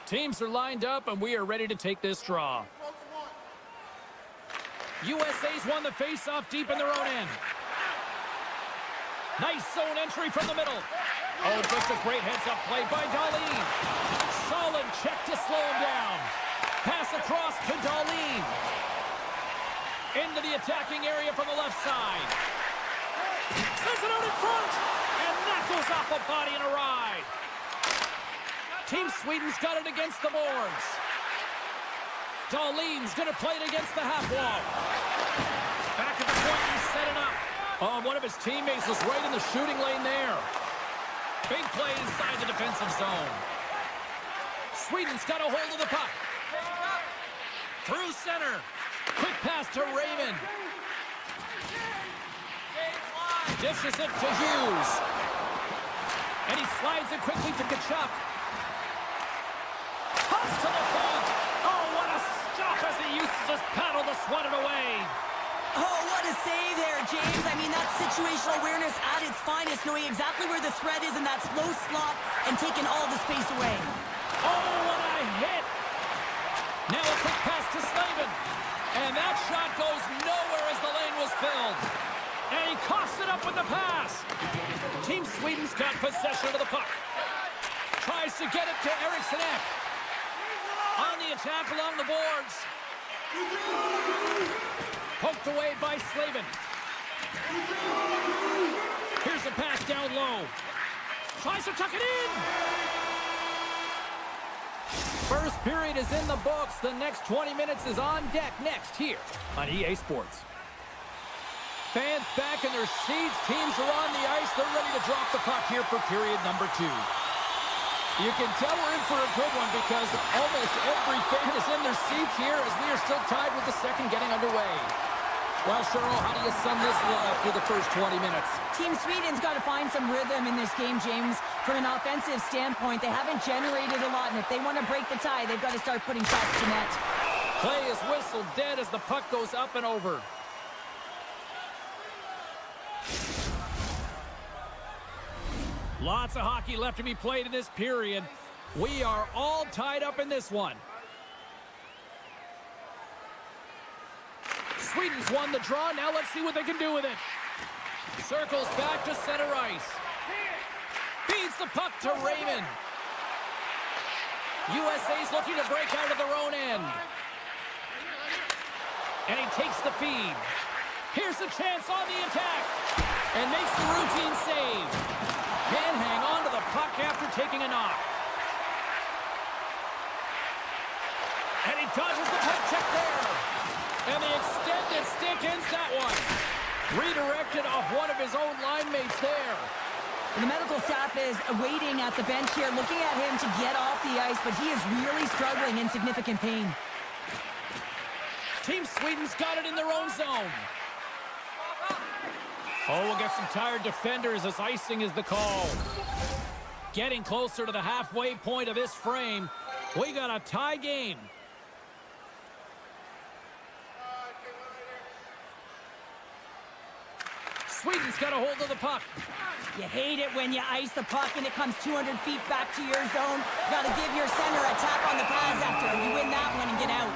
Speaker 1: Teams are lined up, and we are ready to take this draw. USA's won the face-off deep in their own end. Nice zone entry from the middle. Oh, just a great heads-up play by Darlene. Solid check to slow him down. Pass across to Darlene. Into the attacking area from the left side. Sends it out in front. And that goes off a body and a ride. Team Sweden's got it against the boards. Darlene's going to play it against the half wall. Back at the point, he's setting up. Oh, one of his teammates was right in the shooting lane there. Big play inside the defensive zone. Sweden's got a hold of the puck. Through center. Quick pass to Raymond. Dishes it to Hughes. And he slides it quickly to Kachuk. Toss to the paint. Oh, what a stop as he uses his paddle to swat it away.
Speaker 2: Oh, what a save there, James. I mean, that's situational awareness at its finest, knowing exactly where the threat is in that slow slot and taking all the space away.
Speaker 1: Oh, what a hit. Now a quick pass to Slavin. And that shot goes nowhere as the lane was filled. And he coughs it up with the pass. Team Sweden's got possession of the puck. Tries to get it to Eriksson. On the attack along the boards. Poked away by Slavin. Here's a pass down low. Tries to tuck it in. First period is in the books. The next 20 minutes is on deck next here on EA Sports. Fans back in their seats. Teams are on the ice. They're ready to drop the puck here for period number 2. You can tell we're in for a good one because almost every fan is in their seats here as we are still tied with the second getting underway. Well, Cheryl, how do you sum this one up through the first 20 minutes?
Speaker 2: Team Sweden's got to find some rhythm in this game, James. From an offensive standpoint, they haven't generated a lot, and if they want to break the tie, they've got to start putting shots to net.
Speaker 1: Play is whistled dead as the puck goes up and over. Lots of hockey left to be played in this period. We are all tied up in this one. Sweden's won the draw. Now let's see what they can do with it. Circles back to center ice. Feeds the puck to Raymond. USA's looking to break out of their own end. And he takes the feed. Here's a chance on the attack. And makes the routine save. Can hang on to the puck after taking a knock. And he dodges the puck check there. And the extended stick ends that one. Redirected off one of his own line mates there.
Speaker 2: The medical staff is waiting at the bench here, looking at him to get off the ice, but he is really struggling in significant pain.
Speaker 1: Team Sweden's got it in their own zone. Oh, we'll get some tired defenders as icing is the call. Getting closer to the halfway point of this frame. We got a tie game. Sweden's got a hold of the puck.
Speaker 2: You hate it when you ice the puck and it comes 200 feet back to your zone. Got to give your center a tap on the pads after you win that one and get out.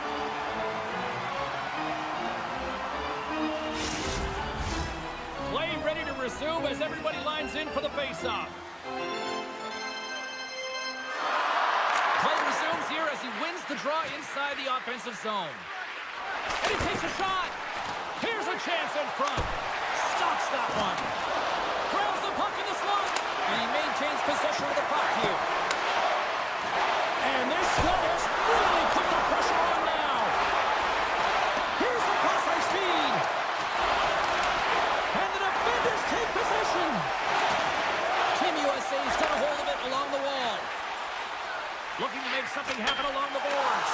Speaker 1: Play ready to resume as everybody lines in for the face-off. Play resumes here as he wins the draw inside the offensive zone. And he takes a shot. Here's a chance in front. Stops that one. Grabs the puck in the slot. And he maintains possession of the puck here. And this one has really put the pressure on now. Here's the cross-ice feed. And the defenders take possession. Team USA's got a hold of it along the wall. Looking to make something happen along the boards.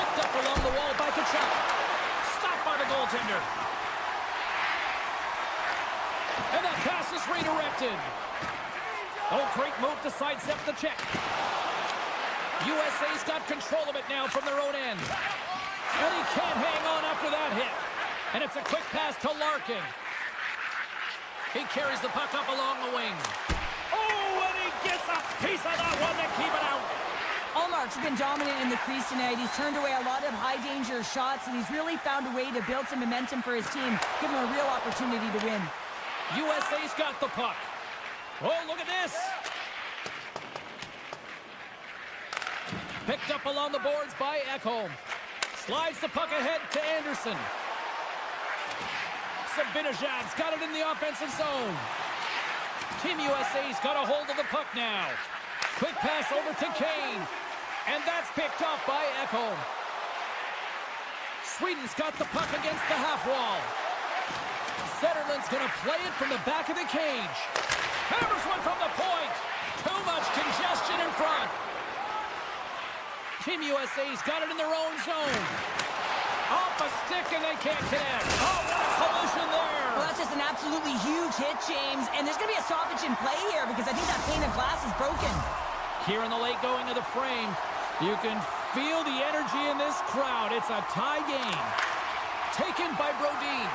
Speaker 1: Picked up along the wall by Kachuk. Stopped by the goaltender. And that pass is redirected. Oh, great move to sidestep the check. USA's got control of it now from their own end. And he can't hang on after that hit. And it's a quick pass to Larkin. He carries the puck up along the wing. Oh, and he gets a piece of that one to keep it out.
Speaker 2: Allmark's been dominant in the crease tonight. He's turned away a lot of high-danger shots, and he's really found a way to build some momentum for his team, give him a real opportunity to win.
Speaker 1: USA's got the puck. Oh, look at this. Picked up along the boards by Ekholm. Slides the puck ahead to Anderson. Sabinajad's got it in the offensive zone. Team USA's got a hold of the puck now. Quick pass over to Kane. And that's picked off by Ekholm. Sweden's got the puck against the half wall. Zetterlund's going to play it from the back of the cage. Hammers one from the point. Too much congestion in front. Team USA's got it in their own zone. Off a stick and they can't connect. Oh, what a collision there.
Speaker 2: Well, that's just an absolutely huge hit, James. And there's going to be a stoppage in play here because I think that pane of glass is broken.
Speaker 1: Here in the late going of the frame, you can feel the energy in this crowd. It's a tie game. Taken by Brodin.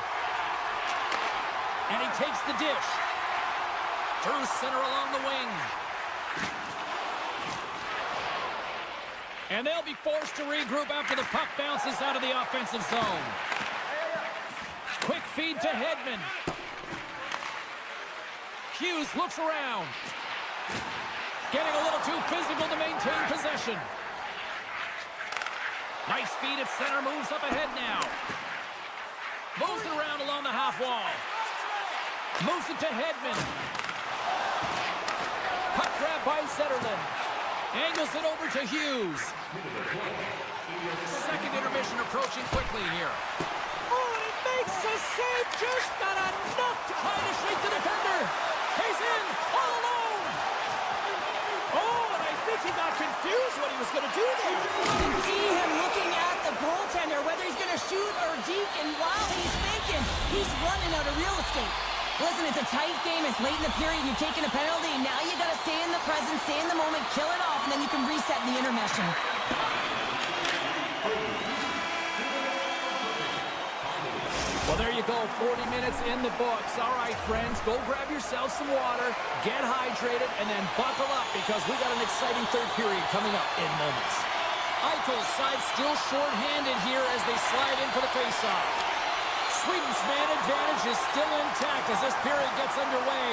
Speaker 1: And he takes the dish. Through center along the wing. And they'll be forced to regroup after the puck bounces out of the offensive zone. Quick feed to Hedman. Hughes looks around. Getting a little too physical to maintain possession. Nice feed at center, moves up ahead now. Moves it around along the half wall. Moves it to Hedman. Puck grab by Zetterlund. Angles it over to Hughes. Second intermission approaching quickly here. Oh, and it makes the save, just not enough to try to shake the defender. He's in, all alone. Oh, and I think he got confused what he was going to do there.
Speaker 2: You can see him looking at the goaltender, whether he's going to shoot or deke, and while he's thinking, he's running out of real estate. Listen, it's a tight game. It's late in the period. You're taking a penalty. Now you got to stay in the present, stay in the moment, kill it off, and then you can reset in the intermission.
Speaker 1: Well, there you go. 40 minutes in the books. All right, friends, go grab yourself some water, get hydrated, and then buckle up because we got an exciting third period coming up in moments. Eichel's side still short-handed here as they slide in for the faceoff. Sweden's man advantage is still intact as this period gets underway,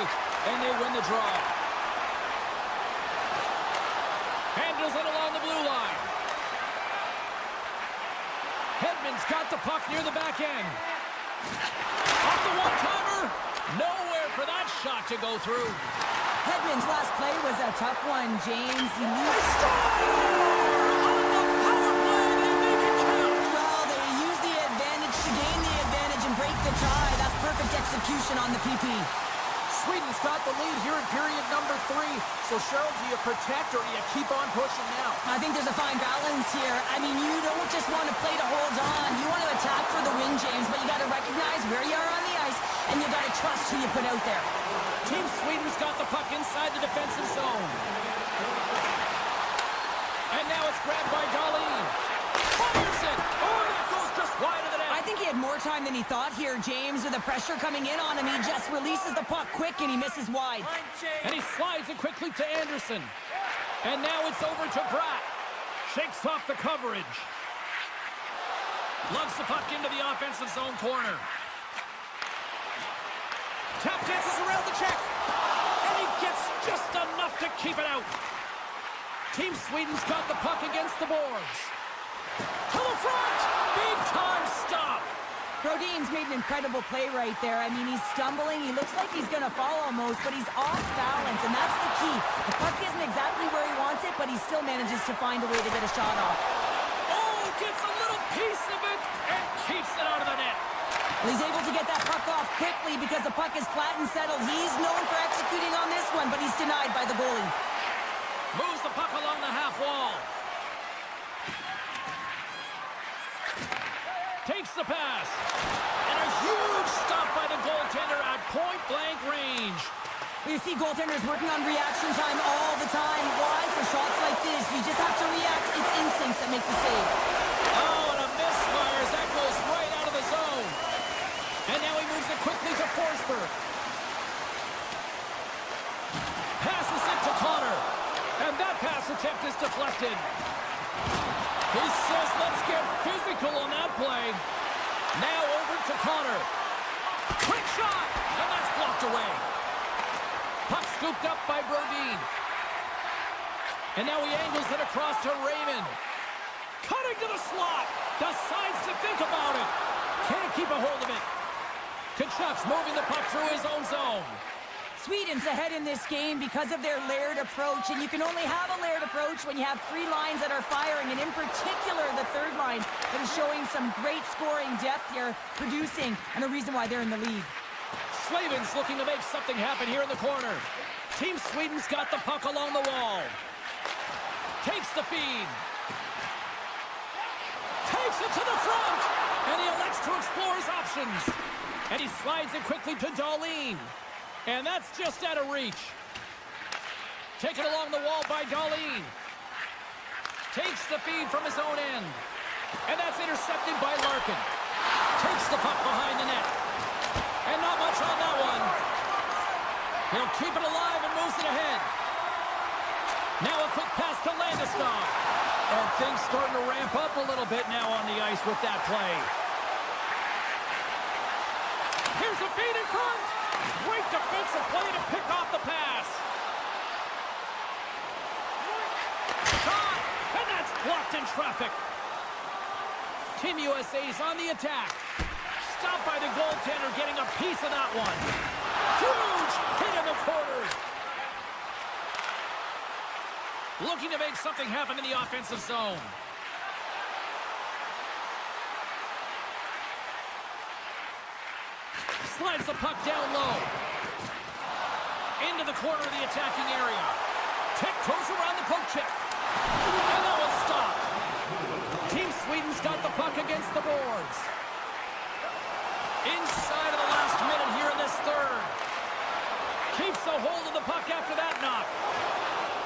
Speaker 1: and they win the draw. Handles it along the blue line. Hedman's got the puck near the back end. Off the one-timer. Nowhere for that shot to go through.
Speaker 2: Hedman's last play was a tough one, James. He perfect execution on the PP.
Speaker 1: Sweden's got the lead here in period number 3. So, Cheryl, do you protect or do you keep on pushing now?
Speaker 2: I think there's a fine balance here. I mean, you don't just want to play to hold on. You want to attack for the win, James, but you got to recognize where you are on the ice, and you got to trust who you put out there.
Speaker 1: Team Sweden's got the puck inside the defensive zone. And now it's grabbed by Dahlin. Fires it! Oh, that goes just wide of the net.
Speaker 2: I think he had more time than he thought here, James. With the pressure coming in on him, he just releases the puck quick and he misses wide.
Speaker 1: And he slides it quickly to Anderson. And now it's over to Bratt. Shakes off the coverage. Loves the puck into the offensive zone corner. Tap dances around the check. And he gets just enough to keep it out. Team Sweden's got the puck against the boards. To the front! Big time stop!
Speaker 2: Brodin's made an incredible play right there. I mean, he's stumbling. He looks like he's going to fall almost, but he's off balance, and that's the key. The puck isn't exactly where he wants it, but he still manages to find a way to get a shot off.
Speaker 1: Oh, gets a little piece of it and keeps it out of the net.
Speaker 2: Well, he's able to get that puck off quickly because the puck is flat and settled. He's known for executing on this one, but he's denied by the goalie.
Speaker 1: Moves the puck along the half wall. Takes the pass. And a huge stop by the goaltender at point-blank range.
Speaker 2: You see goaltenders working on reaction time all the time. Why? For shots like this, you just have to react. It's instincts that make the save.
Speaker 1: Oh, and a misfire as that goes right out of the zone. And now he moves it quickly to Forsberg. Passes it to Connor. And that pass attempt is deflected. He says, let's get physical on that play. Now over to Connor. Quick shot, and that's blocked away. Puck scooped up by Brodin. And now he angles it across to Raymond. Cutting to the slot. Decides to think about it. Can't keep a hold of it. Kachuk's moving the puck through his own zone.
Speaker 2: Sweden's ahead in this game because of their layered approach, and you can only have a layered approach when you have three lines that are firing, and in particular the third line that is showing some great scoring depth here, producing, and a reason why they're in the lead.
Speaker 1: Slavin's looking to make something happen here in the corner. Team Sweden's got the puck along the wall. Takes the feed. Takes it to the front, and he elects to explore his options. And he slides it quickly to Dahlin. And that's just out of reach. Taken along the wall by Dahlin. Takes the feed from his own end. And that's intercepted by Larkin. Takes the puck behind the net. And not much on that one. He'll keep it alive and moves it ahead. Now a quick pass to Landeskog. And things starting to ramp up a little bit now on the ice with that play. Here's a feed in front. Great defensive play to pick off the pass. Shot, and that's blocked in traffic. Team USA's on the attack. Stopped by the goaltender, getting a piece of that one. Huge hit in the corner. Looking to make something happen in the offensive zone. Slides the puck down low. Into the corner of the attacking area. Tiptoes around the poke check. And that was stopped. Team Sweden's got the puck against the boards. Inside of the last minute here in this third. Keeps the hold of the puck after that knock.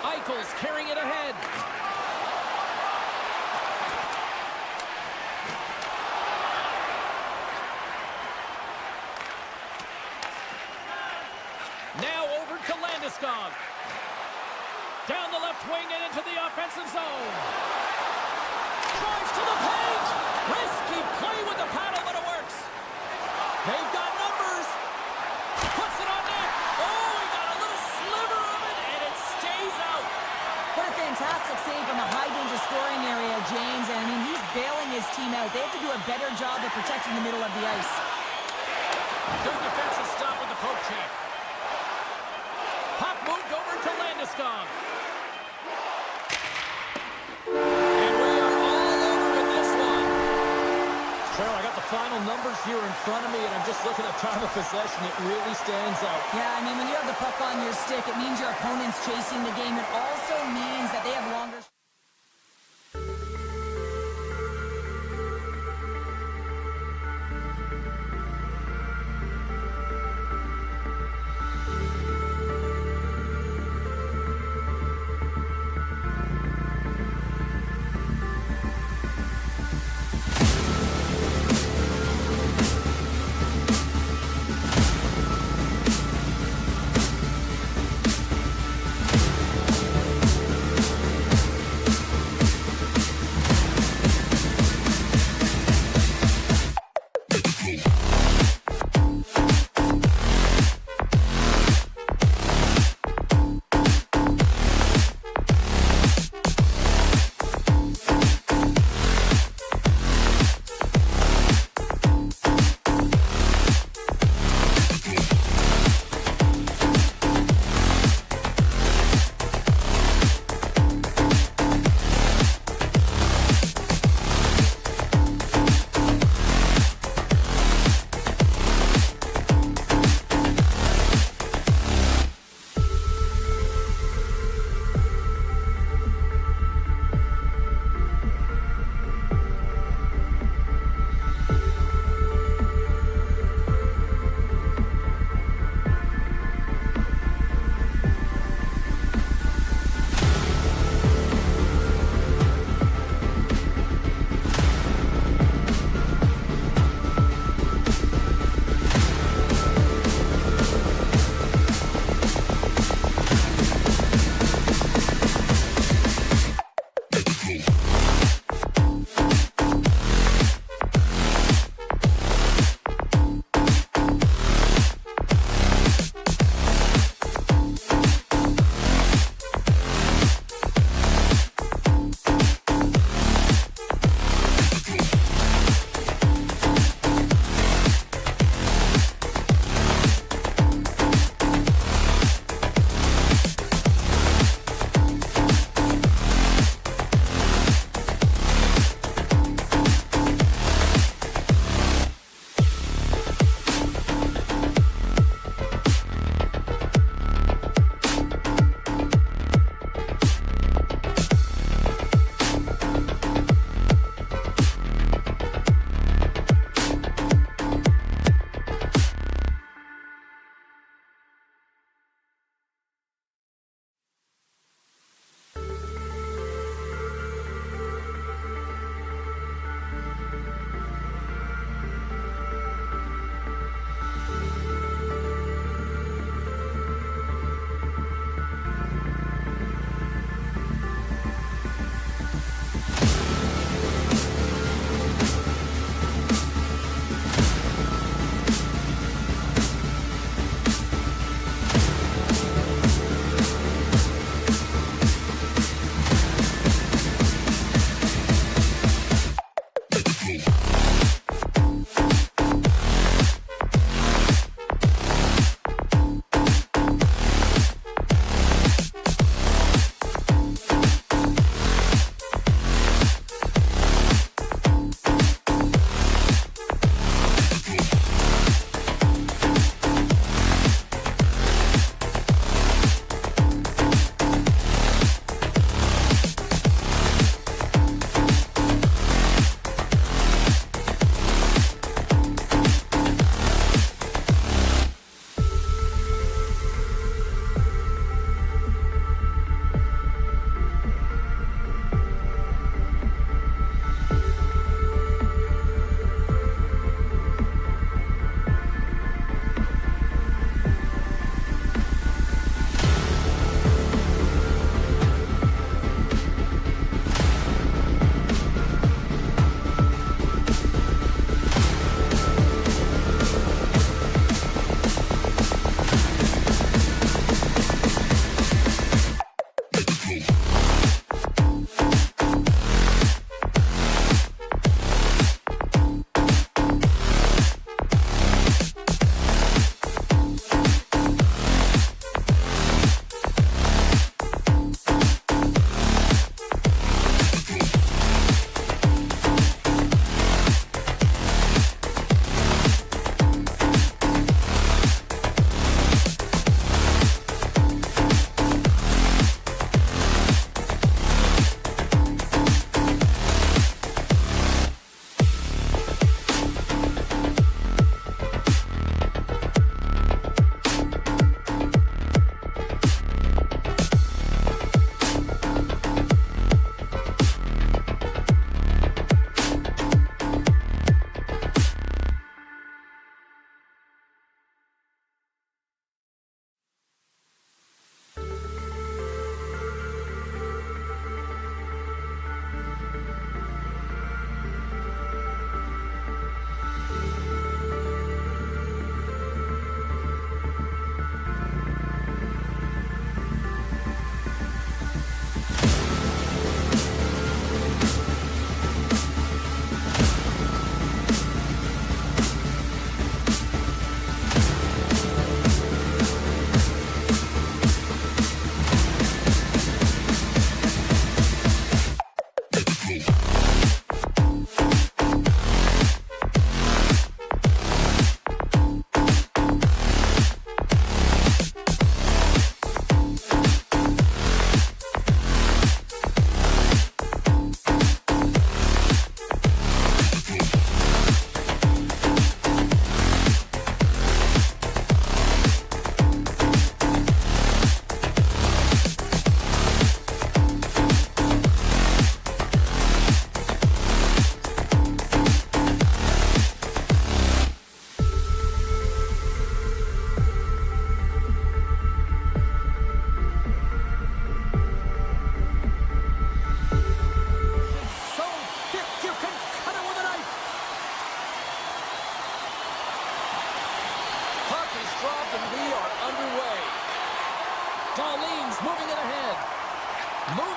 Speaker 1: Eichel's carrying it ahead. Now over to Landeskog. Down the left wing and into the offensive zone. Drives to the paint. Risky play with the paddle, but it works. They've got numbers. Puts it on net. Oh, he got a little sliver of it, and it stays out.
Speaker 2: What a fantastic save from a high-danger scoring area, James. And I mean, he's bailing his team out. They have to do a better job of protecting the middle of the ice.
Speaker 1: Good defensive stop with the poke check. Puck moved over to Landeskog. And we are all over with this one. Cheryl, I got the final numbers here in front of me, and I'm just looking at time of possession. It really stands out.
Speaker 2: Yeah, I mean, when you have the puck on your stick, it means your opponent's chasing the game. It also means that they have longer...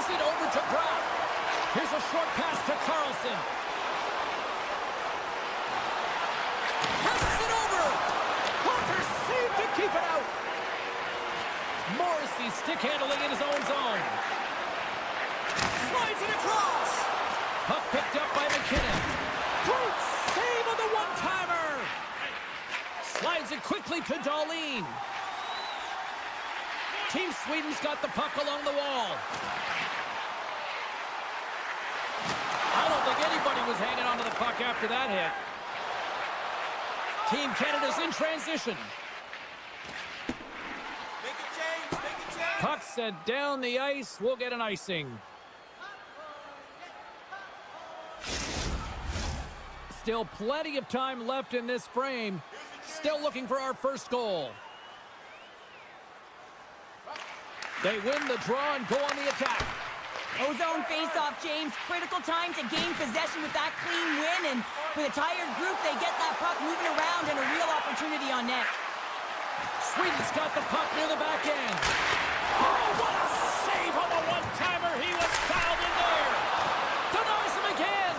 Speaker 1: Moves it over to Brown. Here's a short pass to Carlson. Passes it over. Hawker saved to keep it out. Morrissey stick handling in his own zone. Slides it across. Puck picked up by McKinnon. Great save on the one-timer. Slides it quickly to Dahlin. Team Sweden's got the puck along the wall. I don't think anybody was hanging onto the puck after that hit. Team Canada's in transition.
Speaker 3: Make a change.
Speaker 1: Puck sent down the ice. We'll get an icing. Still plenty of time left in this frame. Still looking for our first goal. They win the draw and go on the attack.
Speaker 2: Ozone face-off, James. Critical time to gain possession with that clean win. And with a tired group, they get that puck moving around and a real opportunity on net.
Speaker 1: Sweden's got the puck near the back end. Oh, what a save on the one-timer. He was fouled in there. Denies him again.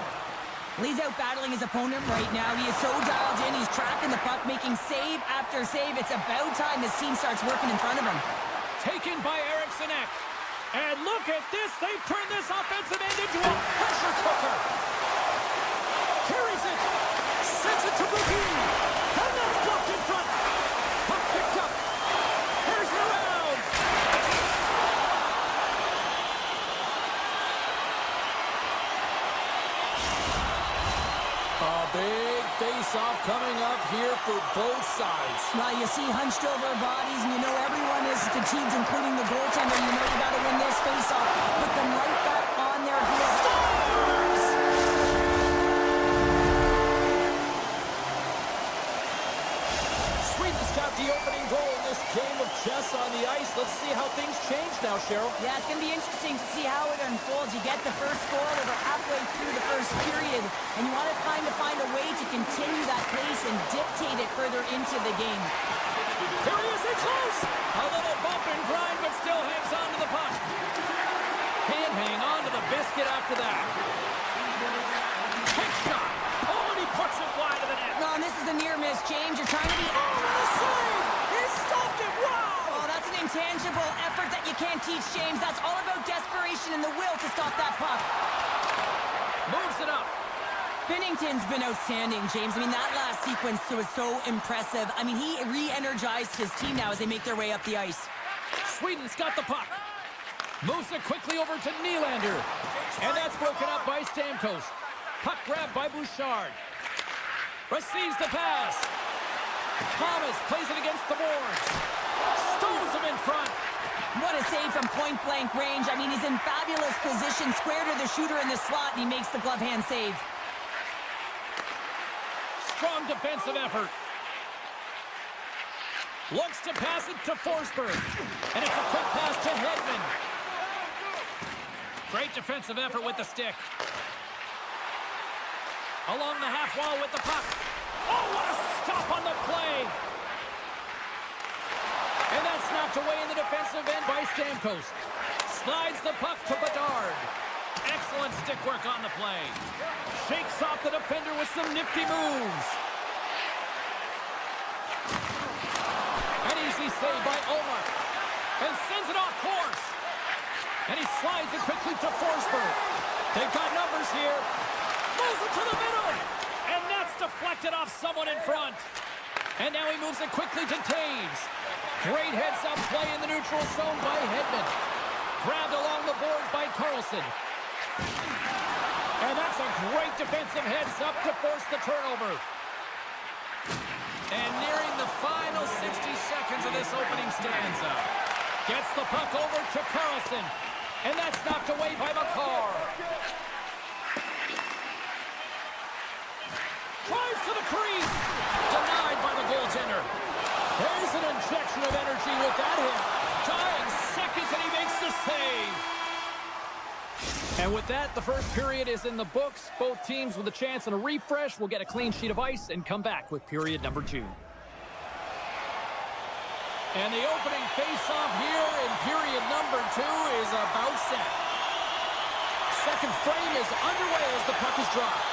Speaker 2: Lee's out battling his opponent right now. He is so dialed in. He's tracking the puck, making save after save. It's about time his team starts working in front of him.
Speaker 1: Taken by Eriksson Ek. And look at this. They've turned this offensive end into a pressure cooker. Carries it. Sends it to Boogie. And that's blocked in front. Puck picked up. Here's the round. A big face-off coming up here for both sides.
Speaker 2: Well, you see hunched over bodies, and you know everyone is fatigued, including the goaltender. You know you got to win this face-off. Put them right back on their heels.
Speaker 1: Scores! Sweden's got the opening goal in this game of chess on the ice. Let's see how things change now, Cheryl.
Speaker 2: Yeah, it's going to be interesting to see how it unfolds. You get the first goal over halfway through the first period, and you want to kind of find a way to continue that pace and dictate it further into the game.
Speaker 1: Here he is, in close. A little bump and grind, but still hangs on to the puck. Can't hang on to the biscuit after that. Kick shot. Oh, and he puts it wide of the net.
Speaker 2: No, and this is a near miss, James. You're trying to be...
Speaker 1: Oh, the save. He stopped it. Wow.
Speaker 2: Oh, that's an intangible effort that you can't teach, James. That's all about desperation and the will to stop that puck.
Speaker 1: Moves it up.
Speaker 2: Binnington's been outstanding, James. I mean, that last sequence was so impressive. I mean, he re-energized his team now as they make their way up the ice.
Speaker 1: Sweden's got the puck. Moves it quickly over to Nylander. And that's broken up by Stamkos. Puck grabbed by Bouchard. Receives the pass. Thomas plays it against the boards. Stones him in front.
Speaker 2: What a save from point-blank range. I mean, he's in fabulous position, square to the shooter in the slot, and he makes the glove hand save.
Speaker 1: Strong defensive effort. Looks to pass it to Forsberg. And it's a quick pass to Hedman. Great defensive effort with the stick. Along the half wall with the puck. Oh, what a stop on the play. And that's knocked away in the defensive end by Stamkos. Slides the puck to Bedard. Excellent stick work on the play. Shakes off the defender with some nifty moves. An easy save by Omar. And sends it off course. And he slides it quickly to Forsberg. They've got numbers here. Moves it to the middle. And that's deflected off someone in front. And now he moves it quickly to Taves. Great heads-up play in the neutral zone by Hedman. Grabbed along the boards by Carlson. And that's a great defensive heads-up to force the turnover. And nearing the final 60 seconds of this opening stanza. Gets the puck over to Carlson. And that's knocked away by McCarr. Drives to the crease. Denied by the goaltender. There's an injection of energy with that hit. Dying seconds and he makes the save. And with that, the first period is in the books. Both teams with a chance and a refresh will get a clean sheet of ice and come back with period number 2. And the opening face-off here in period number 2 is about set. second frame is underway as the puck is dropped.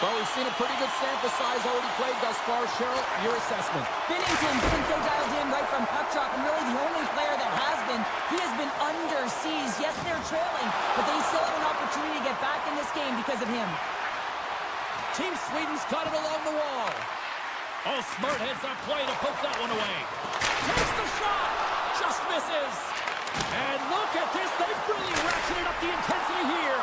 Speaker 1: Well, we've seen a pretty good sample size already played thus far. Cheryl, your assessment.
Speaker 2: Binnington's been so dialed in right from puck drop, and really the only player that has been. He has been under siege. Yes, they're trailing, but they still have an opportunity to get back in this game because of him.
Speaker 1: Team Sweden's got it along the wall. Oh, smart heads up play to poke that one away. Takes the shot. Just misses. And look at this. They've really ratcheted up the intensity here.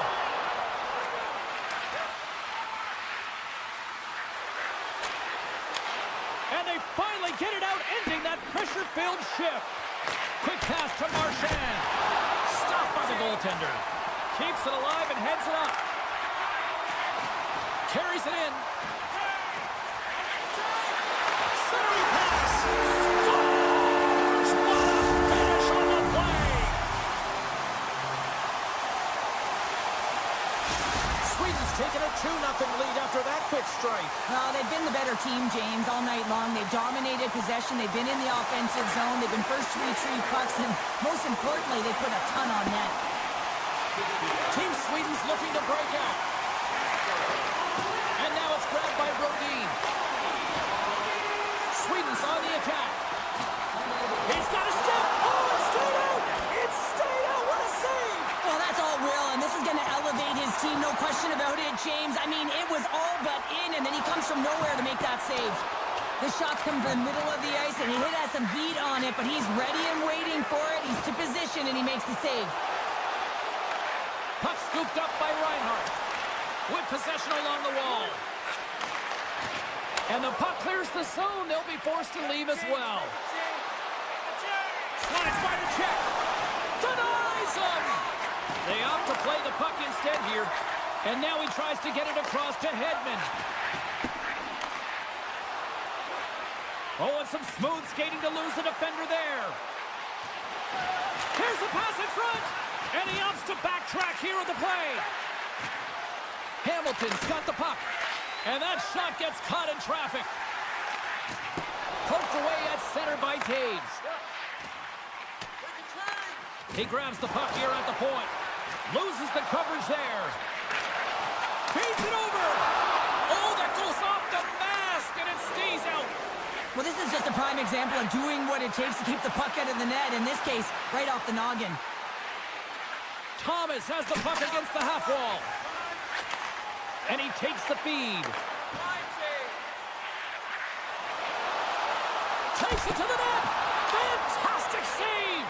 Speaker 1: And they finally get it out, ending that pressure-filled shift. Quick pass to Marchand. Stopped by the goaltender. Keeps it alive and heads it up. Carries it in. Centering pass. Scores! What a finish on the play! Sweden's taken a 2-0 lead after that quick strike.
Speaker 2: Well, they've been the better team, James, all night long. They've dominated possession. They've been in the offensive zone. They've been first to retrieve pucks, and most importantly, they put a ton on net.
Speaker 1: Team Sweden's looking to break out. And now it's grabbed by Brodin. Sweden's on the attack. He's got a step. Oh, it stayed out. It stayed out. What a save.
Speaker 2: Well, that's all Will, and this is going to elevate his team, no question about it, James. I mean, it was all but in, and then he comes from nowhere to make that save. The shots come from the middle of the ice, and he has some heat on it, but he's ready and waiting for it. He's to position, and he makes the save.
Speaker 1: Puck scooped up by Reinhart. With possession along the wall. And the puck clears the zone. They'll be forced to leave as well. Slides by the check. Denies him. They opt to play the puck instead here. And now he tries to get it across to Hedman. Oh, and some smooth skating to lose the defender there. Here's the pass in front. And he opts to backtrack here at the play. Hamilton's got the puck. And that shot gets caught in traffic. Poked away at center by Taves. He grabs the puck here at the point. Loses the coverage there. Feeds it over. Oh, that goes off the mask, and it stays out.
Speaker 2: Well, this is just a prime example of doing what it takes to keep the puck out of the net. In this case, right off the noggin.
Speaker 1: Thomas has the puck against the half wall. And he takes the feed. Takes it to the net. Fantastic save.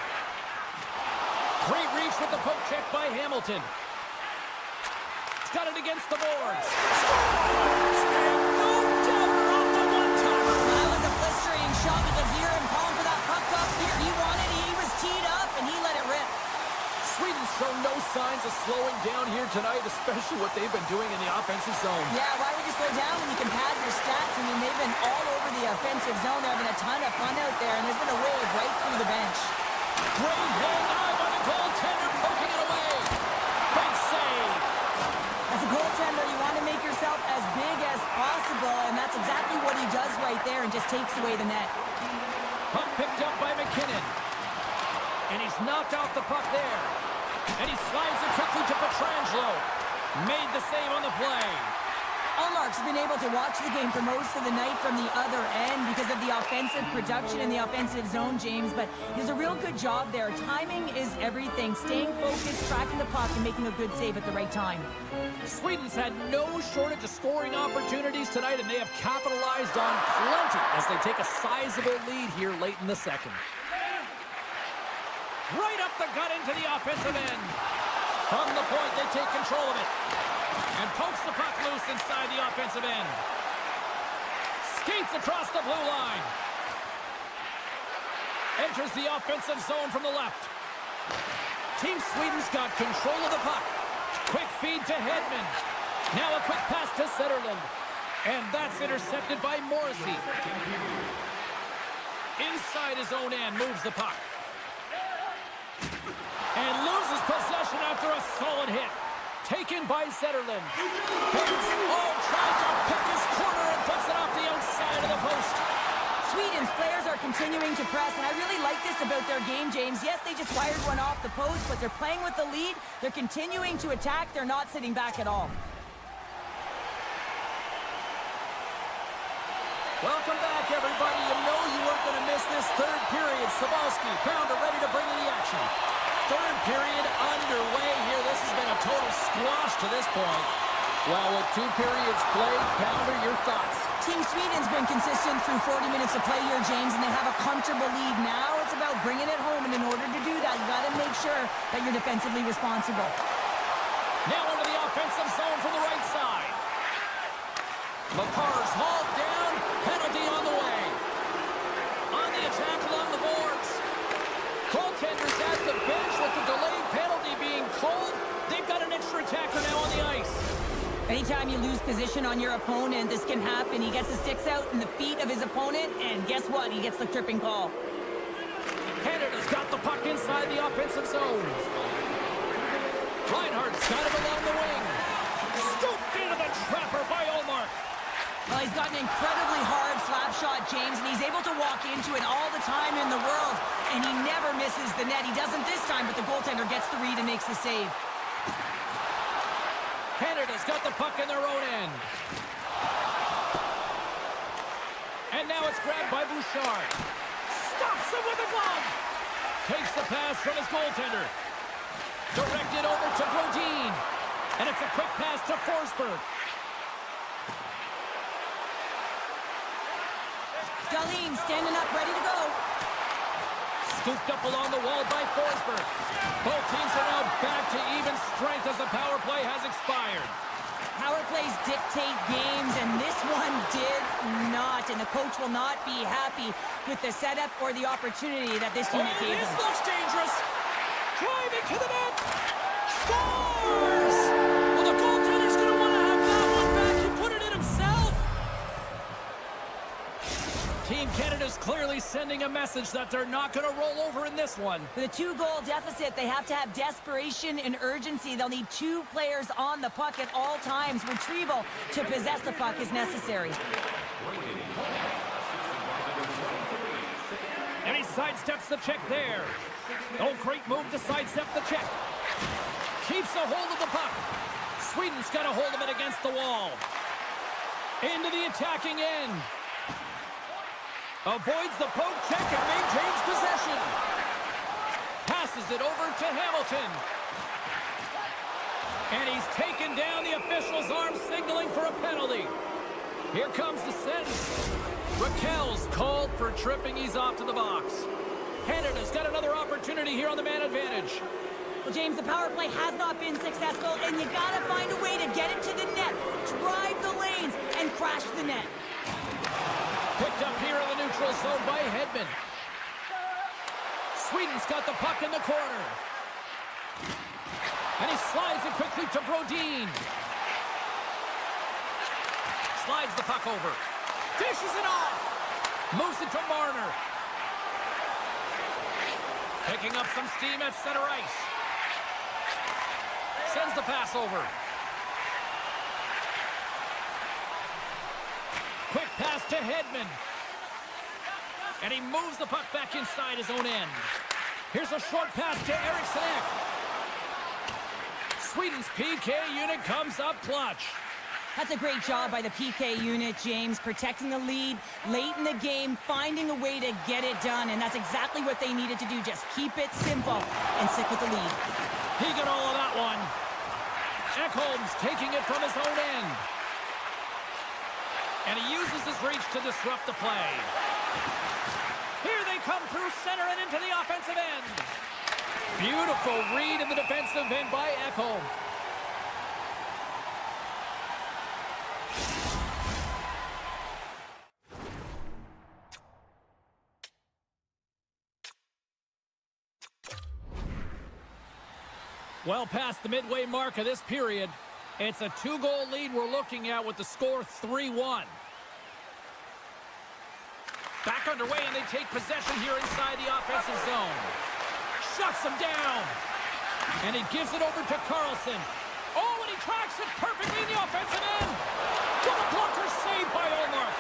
Speaker 1: Great reach with the poke check by Hamilton. He's got it against the boards. Scores! And no doubter off the one-timer.
Speaker 2: That was a blistering shot. You could hear him calling for that puck up here. He wanted it. He was teed up, and he let it rip.
Speaker 1: Sweden's shown no signs of slowing down here tonight, especially what they've been doing in the offensive zone.
Speaker 2: Yeah, why would you slow down when you can pad your stats? I mean, they've been all over the offensive zone. They're having a ton of fun out there, and there's been a wave right through the bench.
Speaker 1: Great hand eye by the goaltender, poking it away. Big save.
Speaker 2: As a goaltender, you want to make yourself as big as possible, and that's exactly what he does right there and just takes away the net.
Speaker 1: Puck picked up by McKinnon. And he's knocked off the puck there. And he slides it quickly to Pietrangelo. Made the save on the play.
Speaker 2: Allmark's been able to watch the game for most of the night from the other end because of the offensive production in the offensive zone, James, but he does a real good job there. Timing is everything. Staying focused, tracking the puck, and making a good save at the right time.
Speaker 1: Sweden's had no shortage of scoring opportunities tonight, and they have capitalized on plenty as they take a sizable lead here late in the second. Right up the gut into the offensive end. From the point, they take control of it. And pokes the puck loose inside the offensive end. Skates across the blue line. Enters the offensive zone from the left. Team Sweden's got control of the puck. Quick feed to Hedman. Now a quick pass to Zetterlund. And that's intercepted by Morrissey. Inside his own end, moves the puck. And loses possession after a solid hit. Taken by Zetterlund. Tries to pick his corner and puts it off the outside of the post.
Speaker 2: Sweden's players are continuing to press, and I really like this about their game, James. Yes, they just fired one off the post, but they're playing with the lead. They're continuing to attack. They're not sitting back at all.
Speaker 1: Welcome back, everybody. You know you weren't going to miss this third period. Sabalski, Pounder ready to bring in the action. Third period underway here. This has been a total squash to this point. Well, with 2 periods played, Pounder, your thoughts?
Speaker 2: Team Sweden's been consistent through 40 minutes of play here, James, and they have a comfortable lead. Now it's about bringing it home, and in order to do that, you got to make sure that you're defensively responsible.
Speaker 1: Now into the offensive zone from the right side. McCarr's hauled down. Penalty on the way. On the attack along the boards. Goaltenders at the bench with the delayed penalty being called. They've got an extra attacker now on the ice.
Speaker 2: Anytime you lose position on your opponent, this can happen. He gets the sticks out in the feet of his opponent, and guess what? He gets the tripping call.
Speaker 1: Canada's got the puck inside the offensive zone. Reinhardt's got it along the wing. Scooped into the trapper by Ullmark.
Speaker 2: Well, he's got an incredibly hard slap shot, James, and he's able to walk into it all the time in the world, and he never misses the net. He doesn't this time, but the goaltender gets the read and makes the save.
Speaker 1: Canada's got the puck in their own end. And now it's grabbed by Bouchard. Stops him with a glove. Takes the pass from his goaltender. Directed over to Brodin. And it's a quick pass to Forsberg.
Speaker 2: Dahlin standing up, ready to go.
Speaker 1: Scooped up along the wall by Forsberg. Both teams are now back to even strength as the power play has expired.
Speaker 2: Power plays dictate games, and this one did not. And the coach will not be happy with the setup or the opportunity that this unit gave him.
Speaker 1: This looks dangerous. Driving to the net. Scores! Well, the goaltender's going to want to have that one back. He put it in himself. Team Canada's clearly sending a message that they're not going to roll over in this one.
Speaker 2: With a 2-goal deficit, they have to have desperation and urgency. They'll need 2 players on the puck at all times. Retrieval to possess the puck is necessary.
Speaker 1: And he sidesteps the check there. Oh, great move to sidestep the check. Keeps a hold of the puck. Sweden's got a hold of it against the wall. Into the attacking end. Avoids the poke check and maintains possession. Passes it over to Hamilton. And he's taken down the official's arm, signaling for a penalty. Here comes the sentence. Raquel's called for tripping. He's off to the box. Canada's got another opportunity here on the man advantage.
Speaker 2: Well, James, the power play has not been successful, and you got to find a way to get it to the net, drive the lanes, and crash the net.
Speaker 1: Picked up here in the neutral zone by Hedman. Sweden's got the puck in the corner. And he slides it quickly to Brodin. Slides the puck over. Dishes it off. Moves it to Marner. Picking up some steam at center ice. Sends the pass over. Quick pass to Hedman. And he moves the puck back inside his own end. Here's a short pass to Eriksson. Sweden's PK unit comes up clutch.
Speaker 2: That's a great job by the PK unit, James, protecting the lead late in the game, finding a way to get it done, and that's exactly what they needed to do. Just keep it simple and stick with the lead.
Speaker 1: He got all of that one. Ekholm's taking it from his own end. And he uses his reach to disrupt the play. Here they come through center and into the offensive end. Beautiful read in the defensive end by Ekholm. Well past the midway mark of this period. It's a 2-goal lead we're looking at with the score 3-1. Back underway, and they take possession here inside the offensive zone. Shuts him down. And he gives it over to Carlson. Oh, and he tracks it perfectly in the offensive end. What a blocker saved by Ullmark.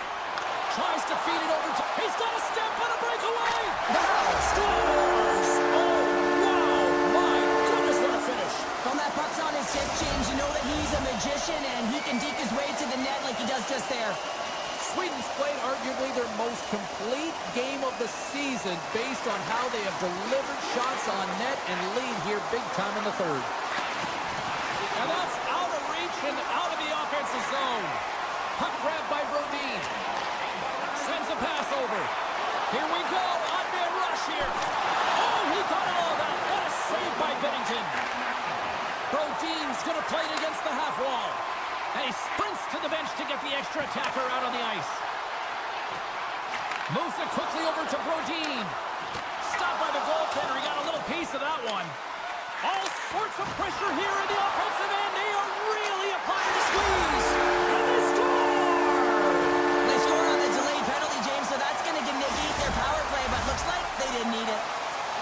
Speaker 1: Tries to feed it over to... He's got a step and a breakaway!
Speaker 2: Wow.
Speaker 1: Scores! Oh, wow! My goodness, what a finish!
Speaker 2: When that puck's on his hip, James, you know that he's a magician and he can deke his way to the net like he does just there.
Speaker 1: Sweden's played arguably their most complete game of the season based on how they have delivered shots on net and lead here big time in the third. And that's out of reach and out of the offensive zone. Puck grabbed by Brodin. Sends a pass over. Here we go. On-man rush here. Oh, he got all of that. What a save by Bennington. Brodin's going to play it against the half wall. And he sprints to the bench to get the extra attacker out on the ice. Moves it quickly over to Brodin. Stopped by the goaltender. He got a little piece of that one. All sorts of pressure here in the offensive end. They are really applying the squeeze. And they score!
Speaker 2: They score on the delayed penalty, James, so that's going to negate their power play, but looks like they didn't need it.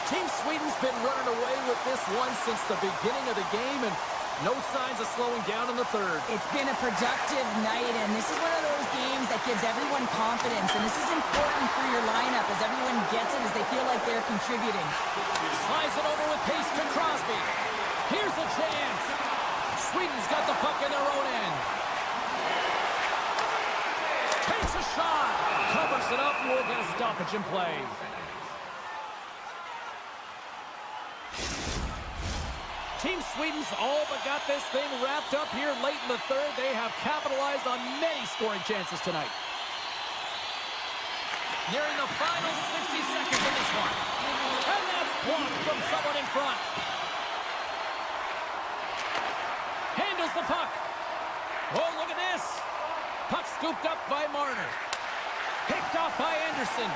Speaker 1: Team Sweden's been running away with this one since the beginning of the game, and no signs of slowing down in the third.
Speaker 2: It's been a productive night, and this is one of those games that gives everyone confidence, and this is important for your lineup as everyone gets it, as they feel like they're contributing.
Speaker 1: Slides it over with pace to Crosby. Here's a chance. Sweden's got the puck in their own end. Takes a shot. Covers it up. We'll get a stoppage in play. Team Sweden's all but got this thing wrapped up here late in the third. They have capitalized on many scoring chances tonight. Nearing the final 60 seconds in this one. And that's blocked from someone in front. Handles the puck. Oh, look at this. Puck scooped up by Marner. Picked off by Anderson.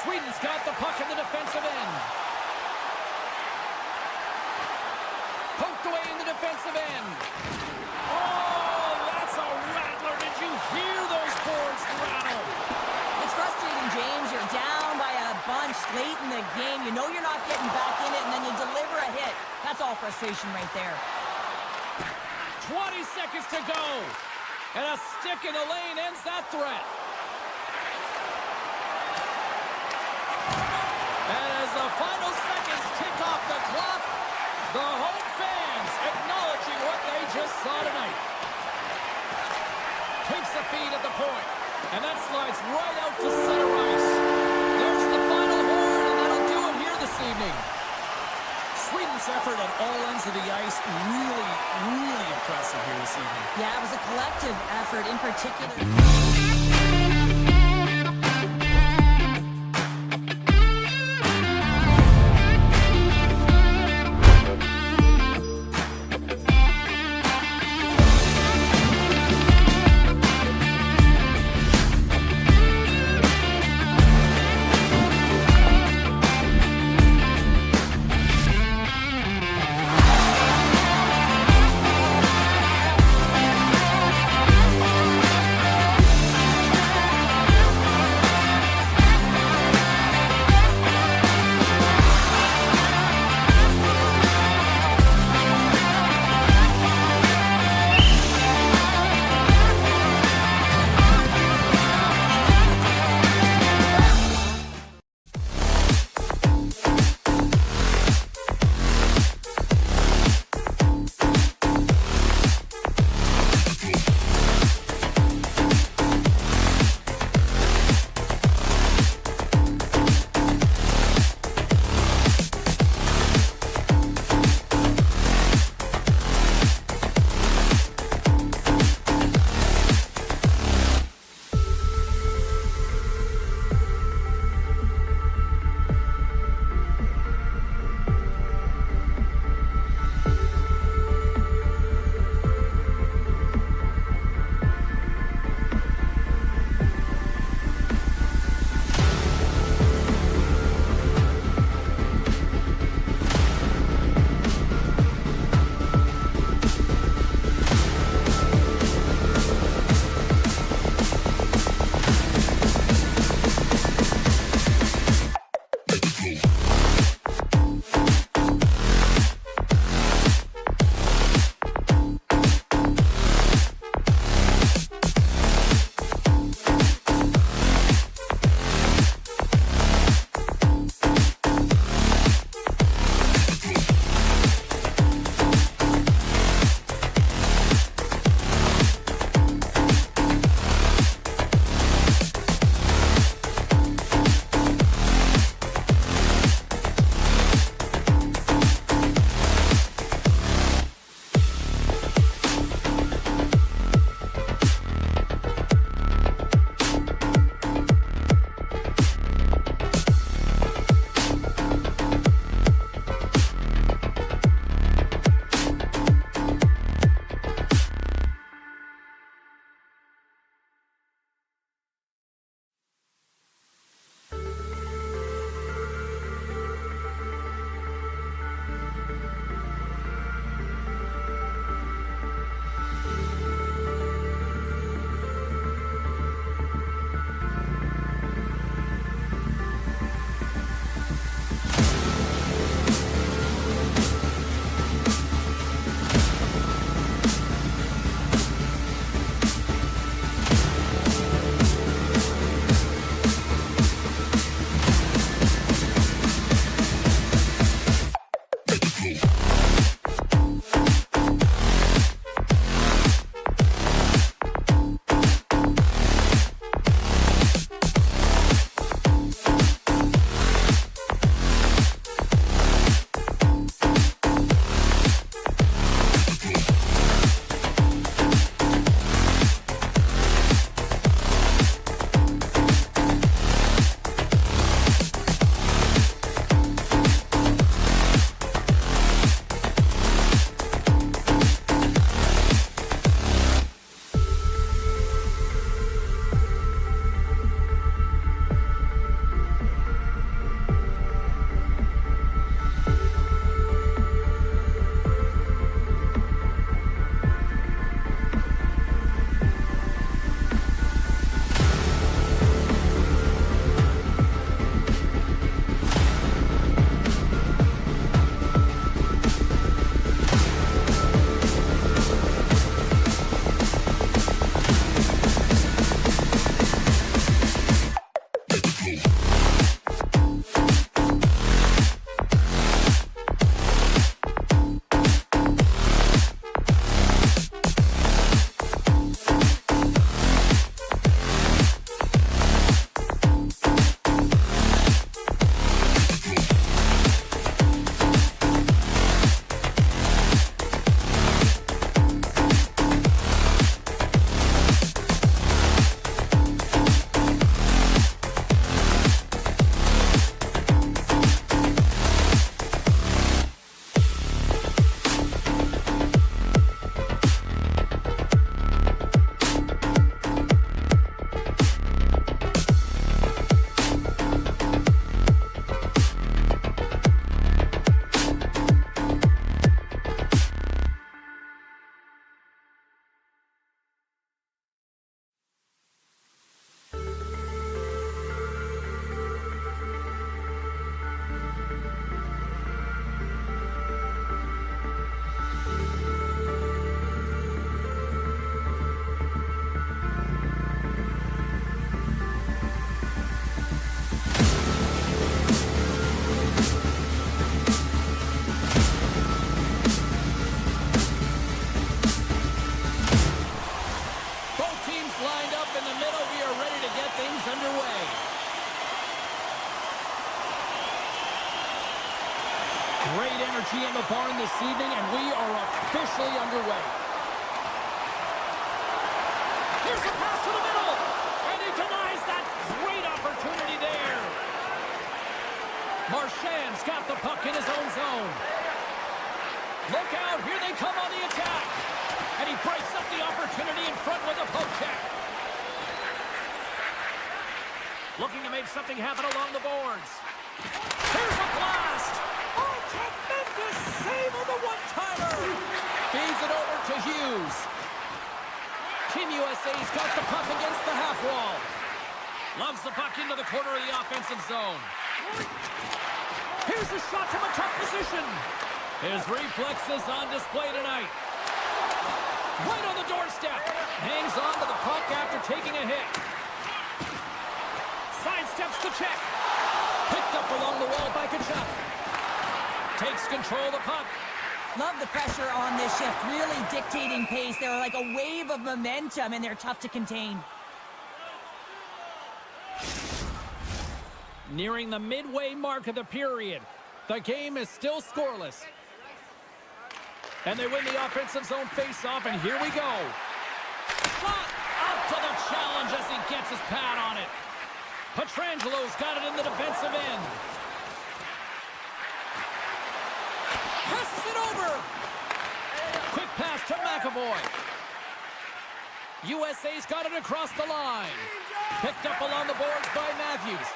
Speaker 1: Sweden's got the puck in the defensive end. Poked away in the defensive end. Oh, that's a rattler. Did you hear those boards rattle?
Speaker 2: It's frustrating, James. You're down by a bunch late in the game. You know you're not getting back in it, and then you deliver a hit. That's all frustration right there.
Speaker 1: 20 seconds to go. And a stick in the lane ends that threat. And as the final seconds tick off the clock, the home fans acknowledging what they just saw tonight. Takes the feed at the point, and that slides right out to center ice. There's the final horn, and that'll do it here this evening. Sweden's effort at all ends of the ice really, really impressive here this evening.
Speaker 2: Yeah, it was a collective effort in particular.
Speaker 1: officially underway. Here's a pass to the middle, and he denies that great opportunity there. Marchand's got the puck in his own zone. Look out, here they come on the attack. And he breaks up the opportunity in front with a poke check. Looking to make something happen along the boards. Here's a blast. Oh, tremendous save on the one-timer. Feeds it over to Hughes. Team USA's got the puck against the half wall. Loves the puck into the corner of the offensive zone. Here's a shot from a tough position. His reflexes on display tonight. Right on the doorstep. Hangs on to the puck after taking a hit. Sidesteps the check. Picked up along the wall by Kachuk. Takes control of the puck.
Speaker 2: Love the pressure on this shift. Really dictating pace. They're like a wave of momentum, and they're tough to contain.
Speaker 1: Nearing the midway mark of the period. The game is still scoreless. And they win the offensive zone face-off, and here we go. Shot up to the challenge as he gets his pad on it. Petrangelo's got it in the defensive end. Passes it over. Quick pass to MaakY. USA's got it across the line. Picked up along the boards by Matthews.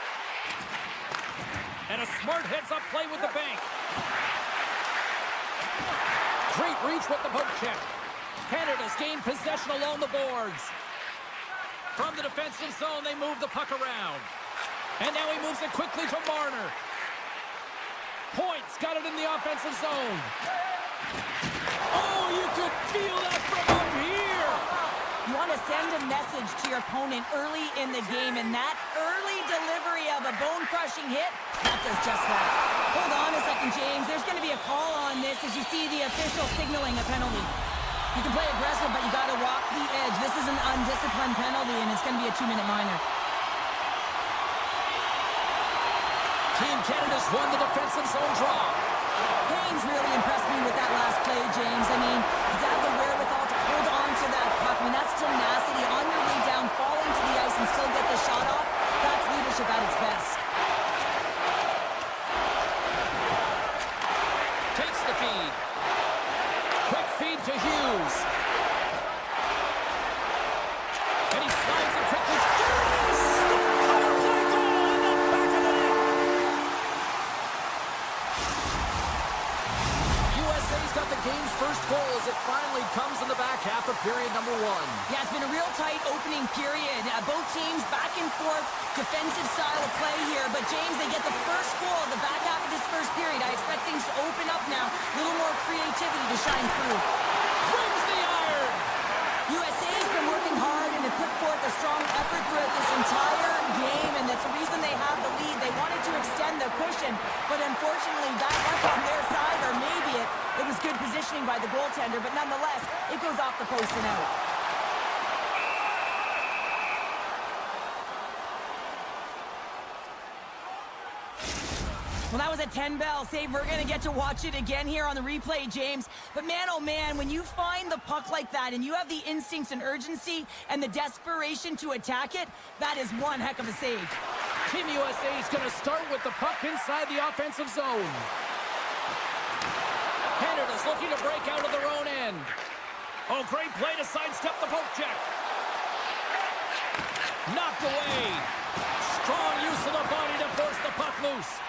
Speaker 1: And a smart heads-up play with the bank. Great reach with the poke check. Canada's gained possession along the boards. From the defensive zone, they move the puck around. And now he moves it quickly to Marner. Point's got it in the offensive zone. Oh, you could feel that from up here.
Speaker 2: You want to send a message to your opponent early in the game, and that early delivery of a bone-crushing hit, that does just that. Hold on a second, James. There's going to be a call on this as you see the official signaling a penalty. You can play aggressive, but you got to walk the edge. This is an undisciplined penalty, and it's going to be a 2-minute minor.
Speaker 1: Team Canada's won the defensive zone draw.
Speaker 2: Haynes really impressed me with that last play, James. I mean, you got the wherewithal to hold on to that puck. I mean, that's tenacity on your way down, falling to the ice, and still get the shot off. That's leadership at its best.
Speaker 1: Takes the feed. Quick feed to Hughes. And he slides it quickly. There it is! The power play goal in the back of the net. USA's got the game's first goal as it finally comes in the back half of period number 1.
Speaker 2: Yeah, it's been a real tight opening period. Both teams back and forth, defensive style of play here. But, James, they get the first goal in the back half of this first period. I expect things to open up now. A little more creativity to shine through.
Speaker 1: Brings the iron.
Speaker 2: USA has been working hard and have put forth a strong effort throughout this entire game, and that's the reason they have the lead. They wanted to extend the cushion, but unfortunately that left on their side, or maybe it was good positioning by the goaltender, but nonetheless, it goes off the post and out. Well, that was a 10-bell save. We're going to get to watch it again here on the replay, James. But man, oh man, when you find the puck like that and you have the instincts and urgency and the desperation to attack it, that is one heck of a save.
Speaker 1: Team USA is going to start with the puck inside the offensive zone. Canada's looking to break out of their own end. Oh, great play to sidestep the poke check. Knocked away. Strong use of the body to force the puck loose.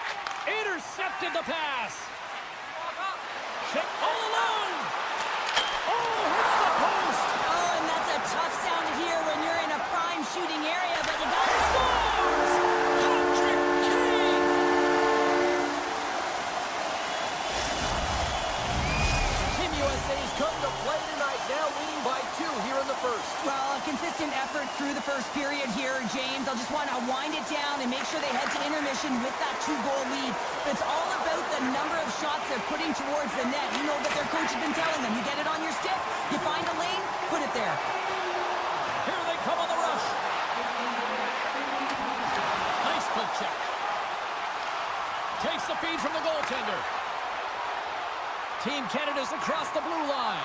Speaker 1: Intercepted the pass. Check all alone. Oh, hits the post.
Speaker 2: Oh, and that's a tough sound to hear when you're in a prime shooting area, but you got to score.
Speaker 1: Patrick Kane. Team USA's come to play tonight, now leading by 2 here in the first.
Speaker 2: Well, a consistent effort through the first period here, James. I'll just want to wind it down and make sure they head to intermission with that 2-goal lead. But it's all about the number of shots they're putting towards the net. You know that their coach has been telling them, you get it on your stick, you find a lane, put it there.
Speaker 1: Here they come on the rush. Nice poke check. Takes the feed from the goaltender. Team Team Canada's across the blue line.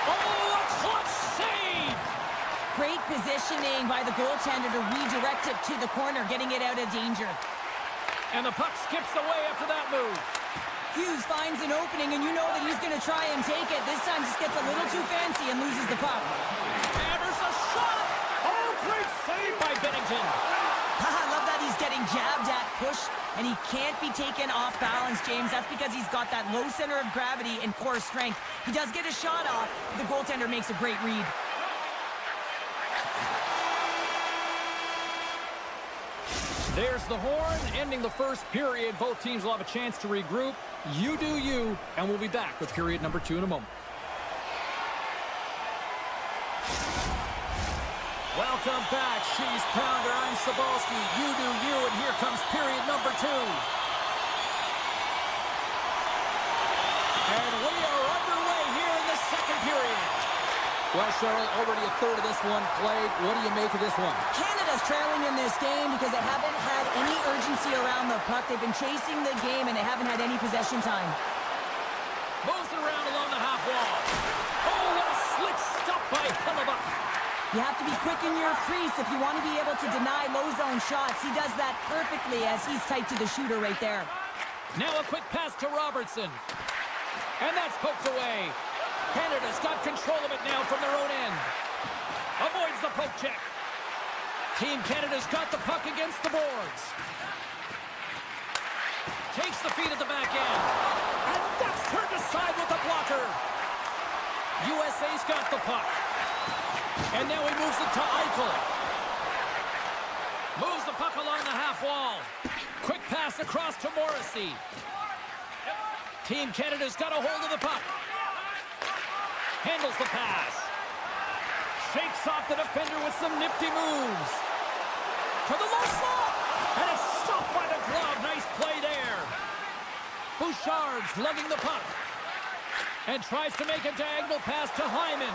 Speaker 1: Oh, a clutch save!
Speaker 2: Great positioning by the goaltender to redirect it to the corner, getting it out of danger.
Speaker 1: And the puck skips away after that move.
Speaker 2: Hughes finds an opening, and you know that he's going to try and take it. This time just gets a little too fancy and loses the puck.
Speaker 1: And there's a shot! Oh, great save by Bennington.
Speaker 2: I love that he's getting jabbed at, pushed, and he can't be taken off balance, James. That's because he's got that low center of gravity and core strength. He does get a shot off. The goaltender makes a great read.
Speaker 1: There's the horn, ending the first period. Both teams will have a chance to regroup. You do you, and we'll be back with period number 2 in a moment. Welcome back. She's Pounder. I'm Sabalski. You do you, and here comes period number 2. And we are underway here in the second period. Well, Cheryl, already a third of this one played. What do you make of this one?
Speaker 2: Canada's trailing in this game because they haven't had any urgency around the puck. They've been chasing the game, and they haven't had any possession time.
Speaker 1: Moves it around along the half wall. Oh, what a slick stop by Hellebuck.
Speaker 2: You have to be quick in your crease if you want to be able to deny low zone shots. He does that perfectly as he's tight to the shooter right there.
Speaker 1: Now a quick pass to Robertson. And that's poked away. Canada's got control of it now from their own end. Avoids the poke check. Team Canada's got the puck against the boards. Takes the feed at the back end. And that's turned aside with the blocker. USA's got the puck. And now he moves it to Eichel. Moves the puck along the half wall. Quick pass across to Morrissey. Team Canada's got a hold of the puck. Handles the pass. Shakes off the defender with some nifty moves. To the low slot. And it's stopped by the glove. Nice play there. Bouchard's lugging the puck. And tries to make a diagonal pass to Hyman.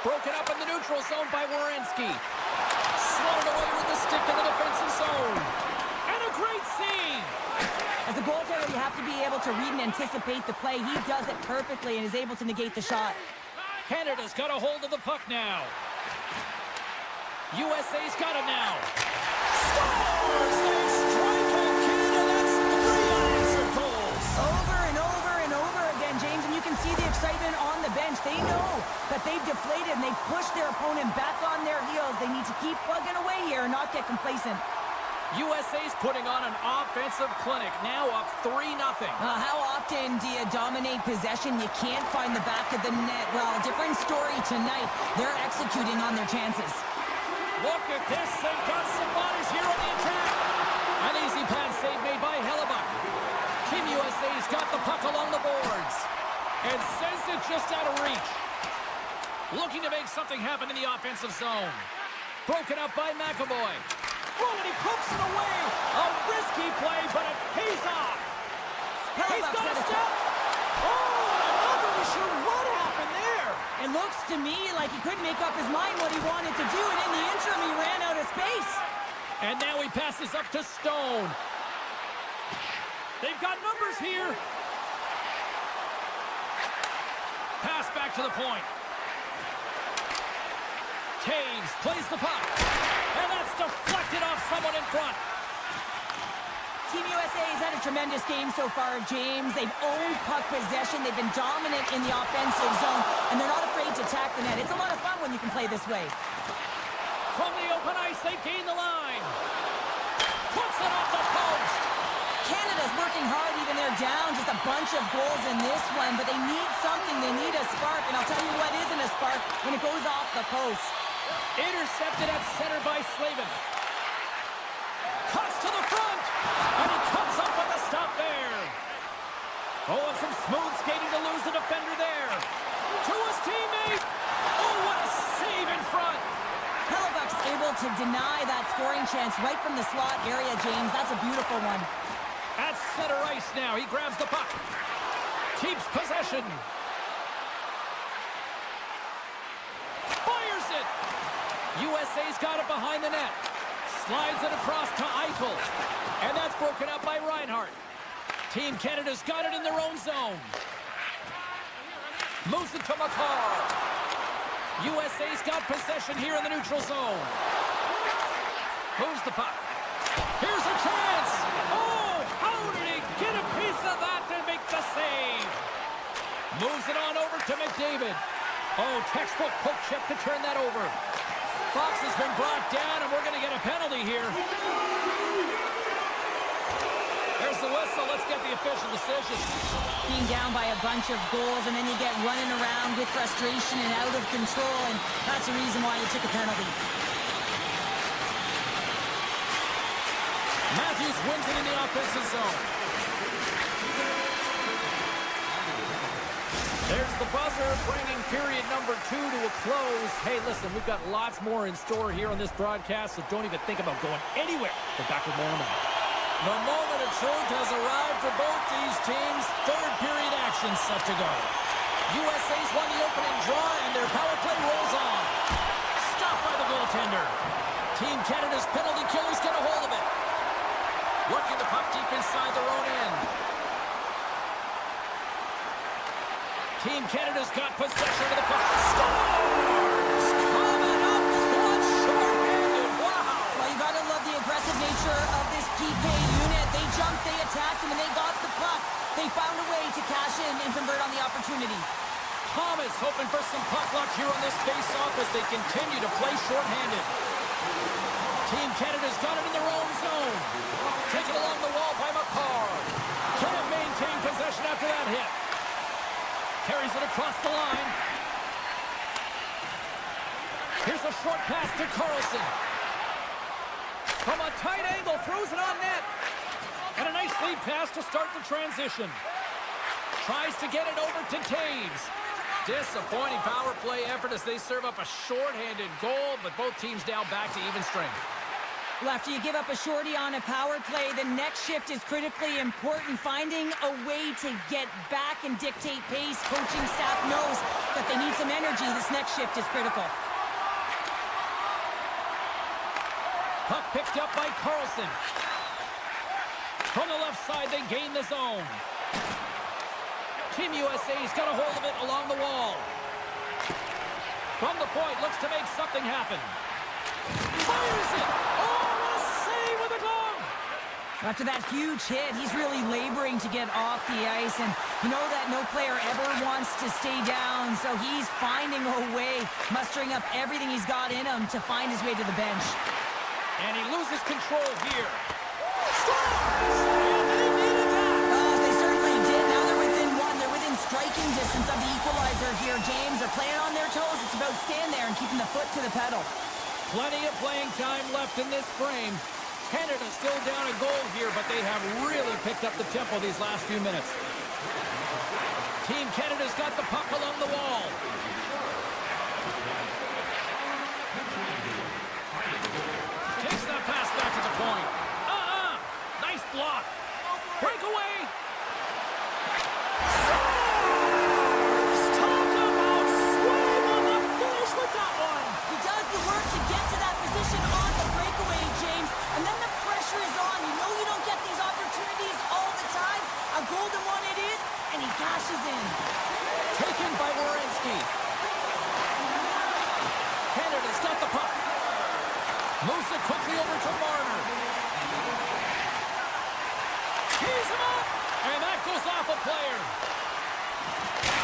Speaker 1: Broken up in the neutral zone by Werenski. Slotted away with the stick in the defensive zone. And a great save.
Speaker 2: As a goaltender, you have to be able to read and anticipate the play. He does it perfectly and is able to negate the shot.
Speaker 1: Canada's got a hold of the puck now. USA's got it now. Scores! They strike at Canada. That's 3 unanswered goals.
Speaker 2: Over and over and over again, James, and you can see the excitement on the bench. They know that they've deflated and they've pushed their opponent back on their heels. They need to keep plugging away here and not get complacent.
Speaker 1: USA's putting on an offensive clinic, now up 3-0.
Speaker 2: How often do you dominate possession? You can't find the back of the net. Well, a different story tonight. They're executing on their chances.
Speaker 1: Look at this. They've got some bodies here on the attack. An easy pad save made by Hellebuck. Team USA's got the puck along the boards and sends it just out of reach. Looking to make something happen in the offensive zone. Broken up by McAvoy. Oh, and he pokes it away. A risky play, but it pays off. He's got a step. Oh, and I'm not really sure what happened there.
Speaker 2: It looks to me like he couldn't make up his mind what he wanted to do, and in the interim, he ran out of space.
Speaker 1: And now he passes up to Stone. They've got numbers here. Pass back to the point. Taves plays the puck. And that's deflected off someone in front.
Speaker 2: Team USA has had a tremendous game so far, James. They've owned puck possession. They've been dominant in the offensive zone, and they're not afraid to attack the net. It's a lot of fun when you can play this way.
Speaker 1: From the open ice, they gain the line. Puts it off the post.
Speaker 2: Canada's working hard, even they're down just a bunch of goals in this one, but they need something. They need a spark, and I'll tell you what isn't a spark when it goes off the post.
Speaker 1: Intercepted at center by Slavin. Cuts to the front, and he comes up with a stop there. Oh, and some smooth skating to lose the defender there. To his teammate. Oh, what a save in front.
Speaker 2: Hellebuck's able to deny that scoring chance right from the slot area, James. That's a beautiful one.
Speaker 1: At center ice now, he grabs the puck. Keeps possession. Fires it. USA's got it behind the net. Slides it across to Eichel. And that's broken up by Reinhart. Team Canada's got it in their own zone. Moves it to MaakY. USA's got possession here in the neutral zone. Moves the puck. Here's a chance. Oh, how did he get a piece of that to make the save? Moves it on over to McDavid. Oh, textbook poke check to turn that over. Fox has been brought down, and we're going to get a penalty here. There's the whistle. Let's get the official decision.
Speaker 2: Being down by a bunch of goals, and then you get running around with frustration and out of control, and that's the reason why you took a penalty.
Speaker 1: Matthews wins it in the offensive zone. There's the buzzer, bringing period number 2 to a close. Hey, listen, we've got lots more in store here on this broadcast, so don't even think about going anywhere. We're back with more in a moment. The moment of truth has arrived for both these teams. Third period action set to go. USA's won the opening draw, and their power play rolls on. Stopped by the goaltender. Team Canada's penalty killers get a hold of it. Working the puck deep inside their own end. Team Canada's got possession of the puck. Scores! Coming up clutch, short-handed. Wow!
Speaker 2: Well, you gotta love the aggressive nature of this PK unit. They jumped, they attacked, and when they got the puck, they found a way to cash in and convert on the opportunity.
Speaker 1: Thomas hoping for some puck luck here on this face-off as they continue to play short-handed. Team Canada's got it in their own zone. Taken along the wall by MaakY. Can't maintain possession after that hit. Carries it across the line. Here's a short pass to Carlson. From a tight angle, throws it on net. And a nice lead pass to start the transition. Tries to get it over to Taves. Disappointing power play effort as they serve up a short-handed goal, but both teams now back to even strength.
Speaker 2: Well, after you give up a shorty on a power play, the next shift is critically important. Finding a way to get back and dictate pace. Coaching staff knows that they need some energy. This next shift is critical.
Speaker 1: Puck picked up by Carlson. From the left side, they gain the zone. Team USA's got a hold of it along the wall. From the point, looks to make something happen. Fires it! Oh, what a save with a glove!
Speaker 2: After that huge hit, he's really laboring to get off the ice, and you know that no player ever wants to stay down, so he's finding a way, mustering up everything he's got in him to find his way to the bench.
Speaker 1: And he loses control here. Scores! And they needed that!
Speaker 2: They certainly did. Now they're within one. They're within striking distance of the equalizer here, James. They're playing on their toes. It's about staying there and keeping the foot to the pedal.
Speaker 1: Plenty of playing time left in this frame. Canada still down a goal here, but they have really picked up the tempo these last few minutes. Team Canada's got the puck along the wall. Takes that pass back to the point. Nice block. Breakaway. Talk about swing on the finish with that one.
Speaker 2: He does the work to get to that position on the breakaway, James, and then the pressure is on. You know you don't get these opportunities all the time. A golden one it is, and he cashes in.
Speaker 1: Taken by Werenski. Canada's got the puck. Moves it quickly over to Marner. Tees him up, and that goes off a player.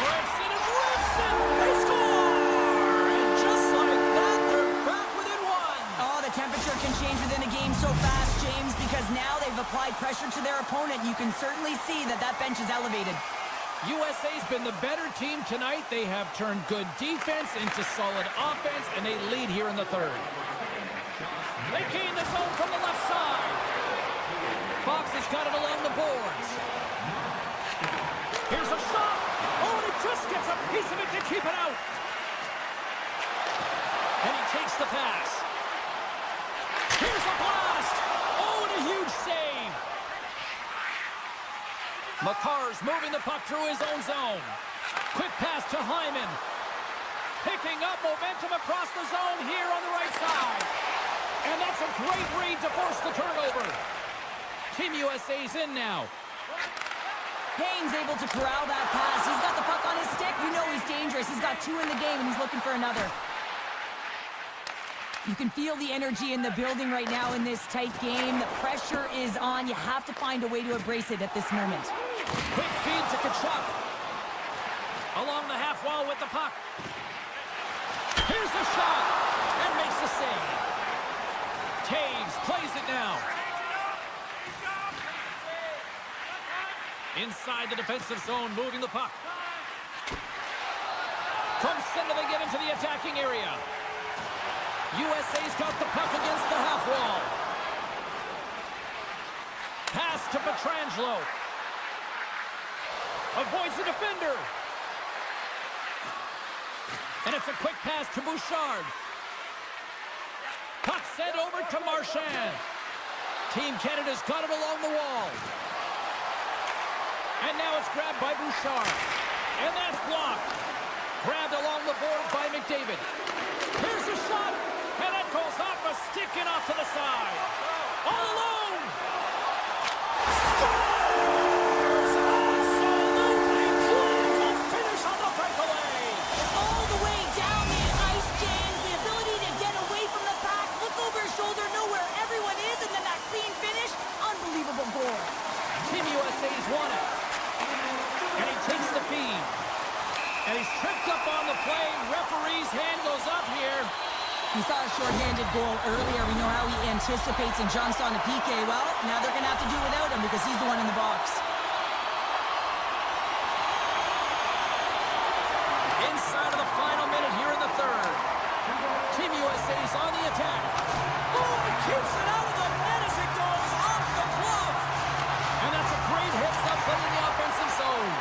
Speaker 1: Grimson and Grimson, they score! And just like that, they're back within one.
Speaker 2: Oh, the temperature can change within a game so fast, James, because now they've applied pressure to their opponent. You can certainly see that that bench is elevated.
Speaker 1: USA's been the better team tonight. They have turned good defense into solid offense, and they lead here in the third. They gain the zone from the left side. Fox has got it along the boards. Here's a shot. Oh, and he just gets a piece of it to keep it out. And he takes the pass. Here's a blast. Oh, and a huge save. McCarr's moving the puck through his own zone. Quick pass to Hyman. Picking up momentum across the zone here on the right side. And that's a great read to force the turnover. Team USA's in now.
Speaker 2: Haynes able to corral that pass. He's got the puck on his stick. You know he's dangerous. He's got 2 in the game, and he's looking for another. You can feel the energy in the building right now in this tight game. The pressure is on. You have to find a way to embrace it at this moment.
Speaker 1: Quick feed to Kachuk. Along the half wall with the puck. Here's the shot, and makes the save. Taves plays it now. Inside the defensive zone, moving the puck. From center, they get into the attacking area. USA's got the puck against the half wall. Pass to Pietrangelo. Avoids the defender. And it's a quick pass to Bouchard. Puck sent over to Marchand. Team Canada's got it along the wall. And now it's grabbed by Bouchard. And that's blocked. Grabbed along the boards by McDavid. Here's a shot. And that goes off a stick and off to the side. All alone. Scores! Absolutely clinical finish on the breakaway.
Speaker 2: All the way down the ice, James. The ability to get away from the pack, look over his shoulder, know where everyone is, and then that clean finish. Unbelievable goal.
Speaker 1: Team USA's won it. And he takes the feed. And he's tripped up on the play. Referee's hand goes up here.
Speaker 2: We saw a shorthanded goal earlier. We know how he anticipates and jumps on a PK. Well, now they're going to have to do without him because he's the one in the box.
Speaker 1: Inside of the final minute here in the third. Team USA's on the attack. Oh, he keeps it out of the net as it goes off the glove. And that's a great heads-up play in the offensive zone.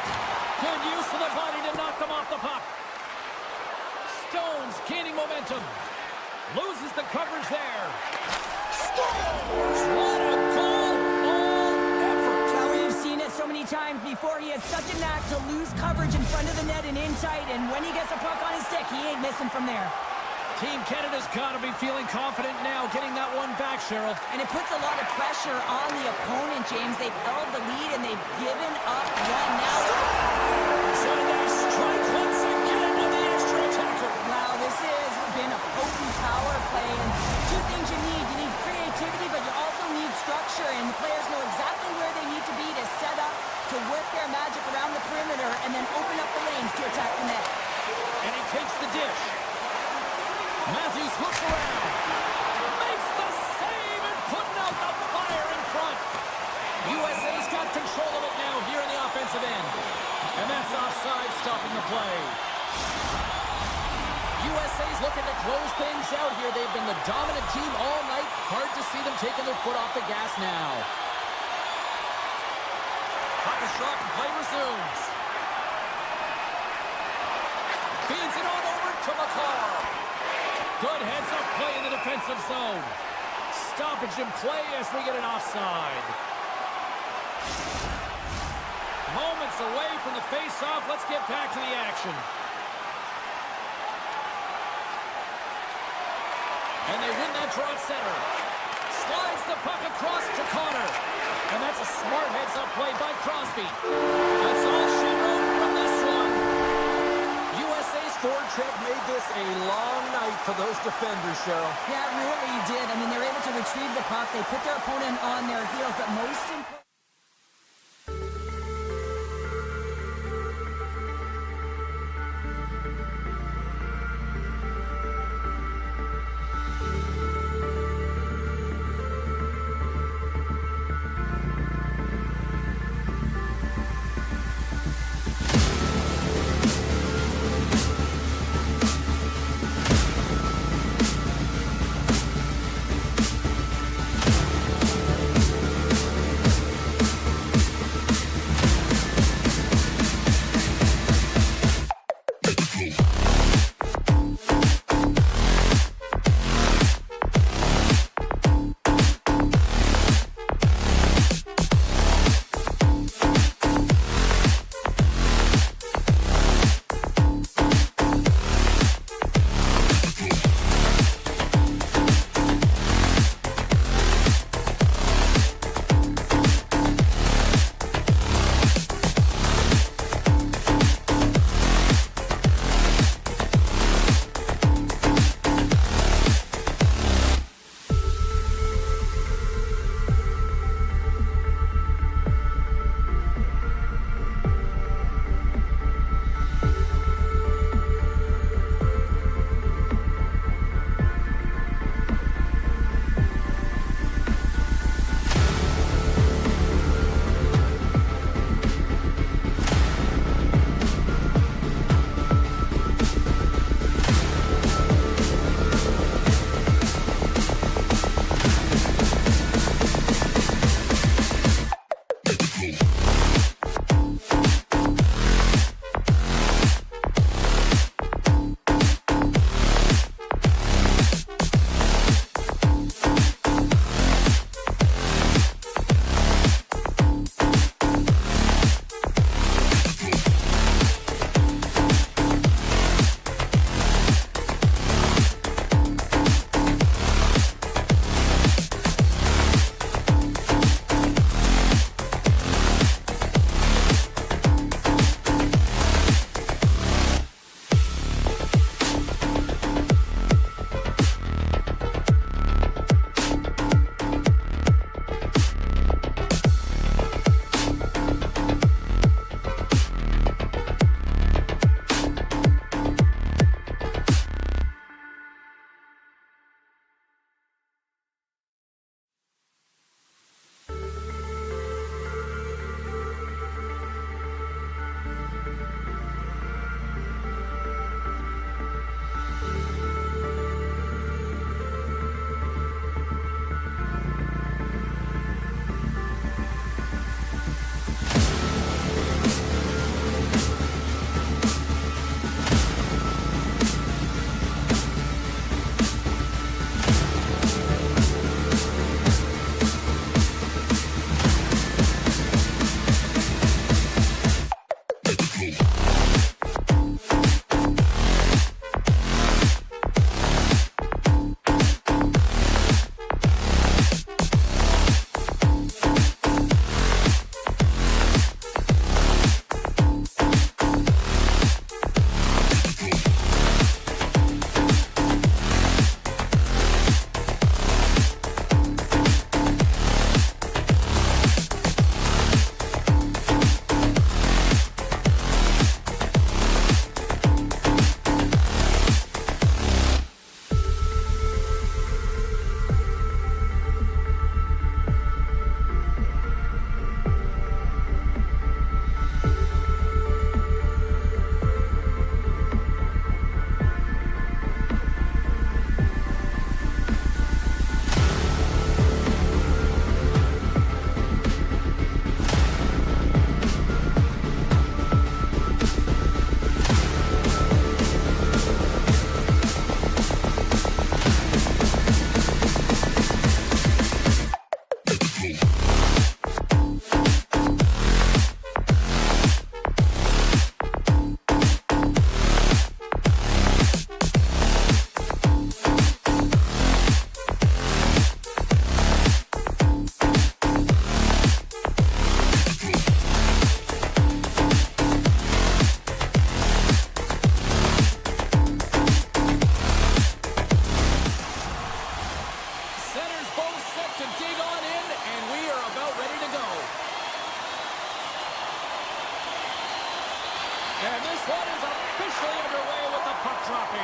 Speaker 1: Good use of the body to knock them off the puck. Stones gaining momentum. Loses the coverage there. Scores! What a goal! All effort.
Speaker 2: Now we've seen it so many times before. He has such a knack to lose coverage in front of the net and in tight. And when he gets a puck on his stick, he ain't missing from there.
Speaker 1: Team Canada's got to be feeling confident now, getting that one back, Cheryl.
Speaker 2: And it puts a lot of pressure on the opponent, James. They've held the lead and they've given up one now.
Speaker 1: So they strike once again with the extra attacker.
Speaker 2: Wow, this has been a potent power play. And 2 things you need. You need creativity, but you also need structure. And the players know exactly where they need to be to set up, to work their magic around the perimeter, and then open up the lanes to attack the net.
Speaker 1: And he takes the dish. Matthews looks around. Makes the save and putting out the fire in front. USA's got control of it now here in the offensive end. And that's offside, stopping the play. USA's looking to close things out here. They've been the dominant team all night. Hard to see them taking their foot off the gas now. Puck is shot and play resumes. Feeds it on over to McCall. Good heads-up play in the defensive zone. Stoppage in play as we get an offside. Moments away from the face-off. Let's get back to the action. And they win that draw at center. Slides the puck across to Connor. And that's a smart heads-up play by Crosby. That's all she wrote from this one. USA's forward trip made this a long night for those defenders, Cheryl.
Speaker 2: Yeah, it really did. I mean, they're able to retrieve the puck. They put their opponent on their heels, but most important...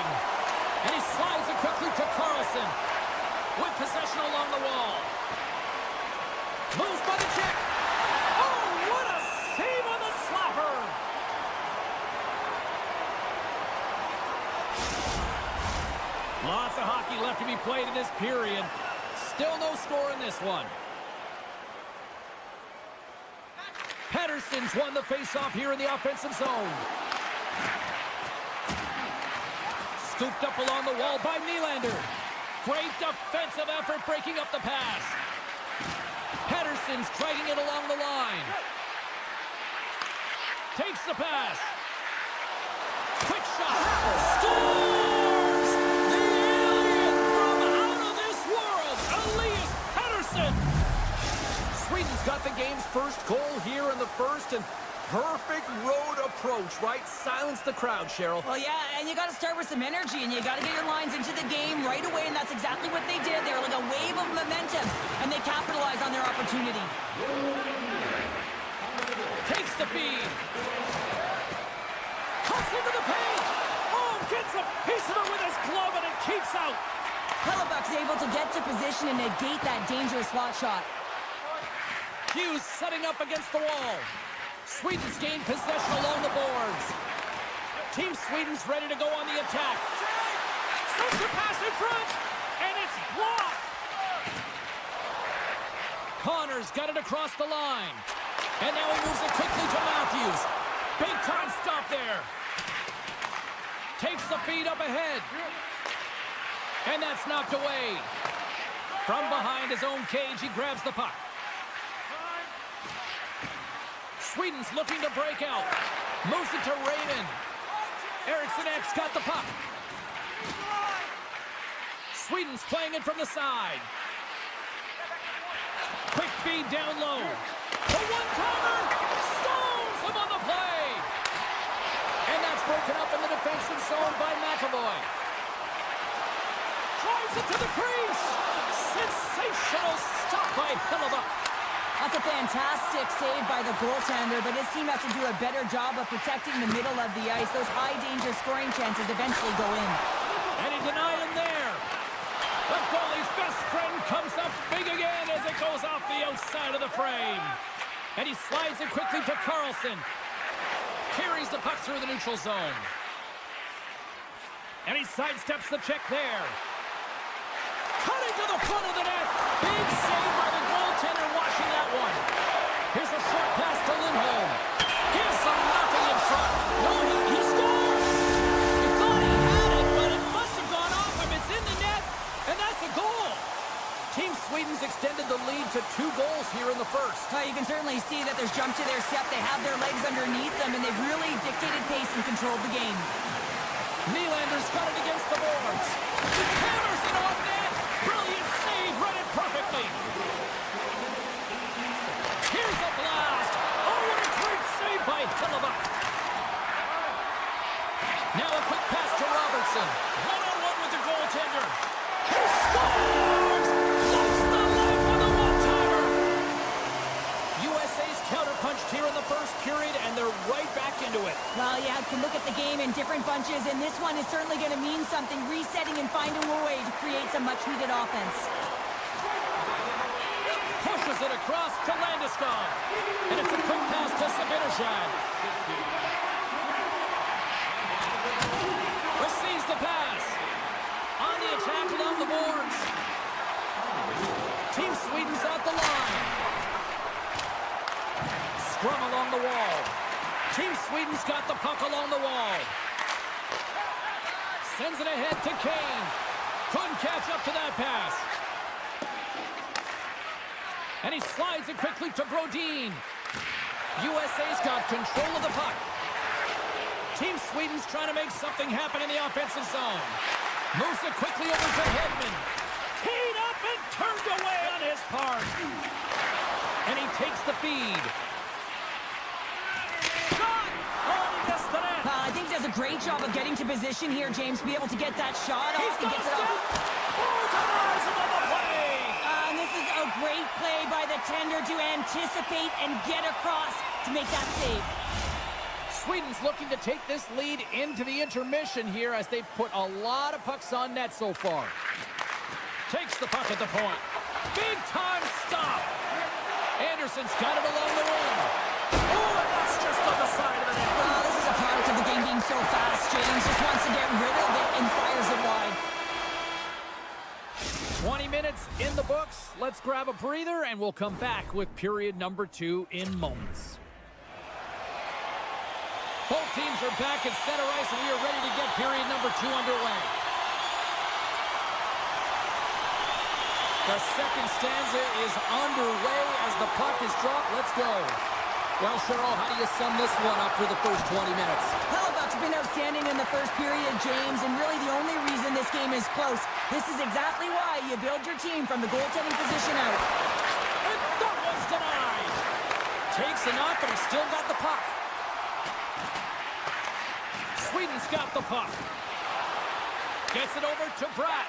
Speaker 1: line. And he slides it quickly to Carlson. With possession along the wall. Moves by the check. Oh, what a save on the slapper. Lots of hockey left to be played in this period. Still no score in this one. Pettersson's won the faceoff here in the offensive zone. Scooped up along the wall by Nylander. Great defensive effort breaking up the pass. Pettersson's dragging it along the line. Takes the pass. Quick shot. Scores! The alien from out of this world, Elias Pettersson. Sweden's got the game's first goal here in the first, and perfect road approach, right? Silence the crowd, Cheryl.
Speaker 2: Well, yeah, and you got to start with some energy, and you got to get your lines into the game right away, and that's exactly what they did. They were like a wave of momentum, and they capitalized on their opportunity.
Speaker 1: Takes the feed. Cuts into the paint. Oh, gets a piece of it with his glove, and it keeps out.
Speaker 2: Hellebuck's able to get to position and negate that dangerous slot shot.
Speaker 1: Hughes setting up against the wall. Sweden's gained possession along the boards. Team Sweden's ready to go on the attack. Sends the pass in front, and it's blocked. Connor's got it across the line. And now he moves it quickly to Matthews. Big time stop there. Takes the feed up ahead. And that's knocked away. From behind his own cage, he grabs the puck. Sweden's looking to break out. Moves it to Raymond. Eriksson Ek's got the puck. Sweden's playing it from the side. Quick feed down low. The one-timer! Stones him on the play! And that's broken up in the defensive zone by MaakY. Drives it to the crease! Sensational stop by Hellebuck.
Speaker 2: That's a fantastic save by the goaltender, but his team has to do a better job of protecting the middle of the ice. Those high-danger scoring chances eventually go in.
Speaker 1: And he denied him there. The goalie's best friend comes up big again as it goes off the outside of the frame. And he slides it quickly to Carlson. Carries the puck through the neutral zone. And he sidesteps the check there. Cutting to the front of the net. Big save by the goaltender washing that one. Here's a short pass to Lindholm. Gives him nothing in front. No, he scores! He thought he had it, but it must have gone off him. It's in the net, and that's a goal. Team Sweden's extended the lead to 2 goals here in the first.
Speaker 2: You can certainly see that there's jump to their step. They have their legs underneath them, and they've really dictated pace and controlled the game.
Speaker 1: Nylander's got it against the boards. He hammers it on net. Brilliant save, run it perfectly. Here's a blast. Oh, what a great save by Hellebuck. Now a quick pass to Robertson. One-on-one with the goaltender. He scores! That's the leg for the one-timer. USA's counterpunched here in the first period, and they're right back into it.
Speaker 2: Well, yeah, you can look at the game in different bunches, and this one is certainly going to mean something, resetting and finding a way to create some much-needed offense.
Speaker 1: Pushes it across to Landeskog. And it's a quick pass to Zibanejad. Receives the pass. On the attack along the boards. Team Sweden's at the line. Scrum along the wall. Team Sweden's got the puck along the wall. Sends it ahead to Kane. Couldn't catch up to that pass. And he slides it quickly to Brodin. USA's got control of the puck. Team Sweden's trying to make something happen in the offensive zone. Moves it quickly over to Hedman. Teed up and turned away on his part. And he takes the feed. Shot! Oh, he missed the net.
Speaker 2: I think he does a great job of getting to position here, James, to be able to get that shot off.
Speaker 1: He's
Speaker 2: He
Speaker 1: got
Speaker 2: gets
Speaker 1: a
Speaker 2: it
Speaker 1: step.
Speaker 2: off.
Speaker 1: Oh, denies him on the play.
Speaker 2: And this is a great play by the tender to anticipate and get across to make that save.
Speaker 1: Sweden's looking to take this lead into the intermission here as they've put a lot of pucks on net so far. Takes the puck at the point. Big time stop. Anderson's got it along the wing. Oh, and that's just on the side of the net.
Speaker 2: Well, this is a product of the game being so fast. James just wants to get rid of it and fires it wide.
Speaker 1: 20 minutes in the books. Let's grab a breather, and we'll come back with period number 2 in moments. Both teams are back at center ice, and we are ready to get period number 2 underway. The second stanza is underway as the puck is dropped. Let's go. Well, Cheryl, how do you sum this one up for the first 20 minutes?
Speaker 2: Hellebuck's been outstanding in the first period, James, and really the only reason this game is close. This is exactly why you build your team from the goaltending position out.
Speaker 1: And that one's denied. Takes a knock, but he's still got the puck. Sweden's got the puck. Gets it over to Bratt.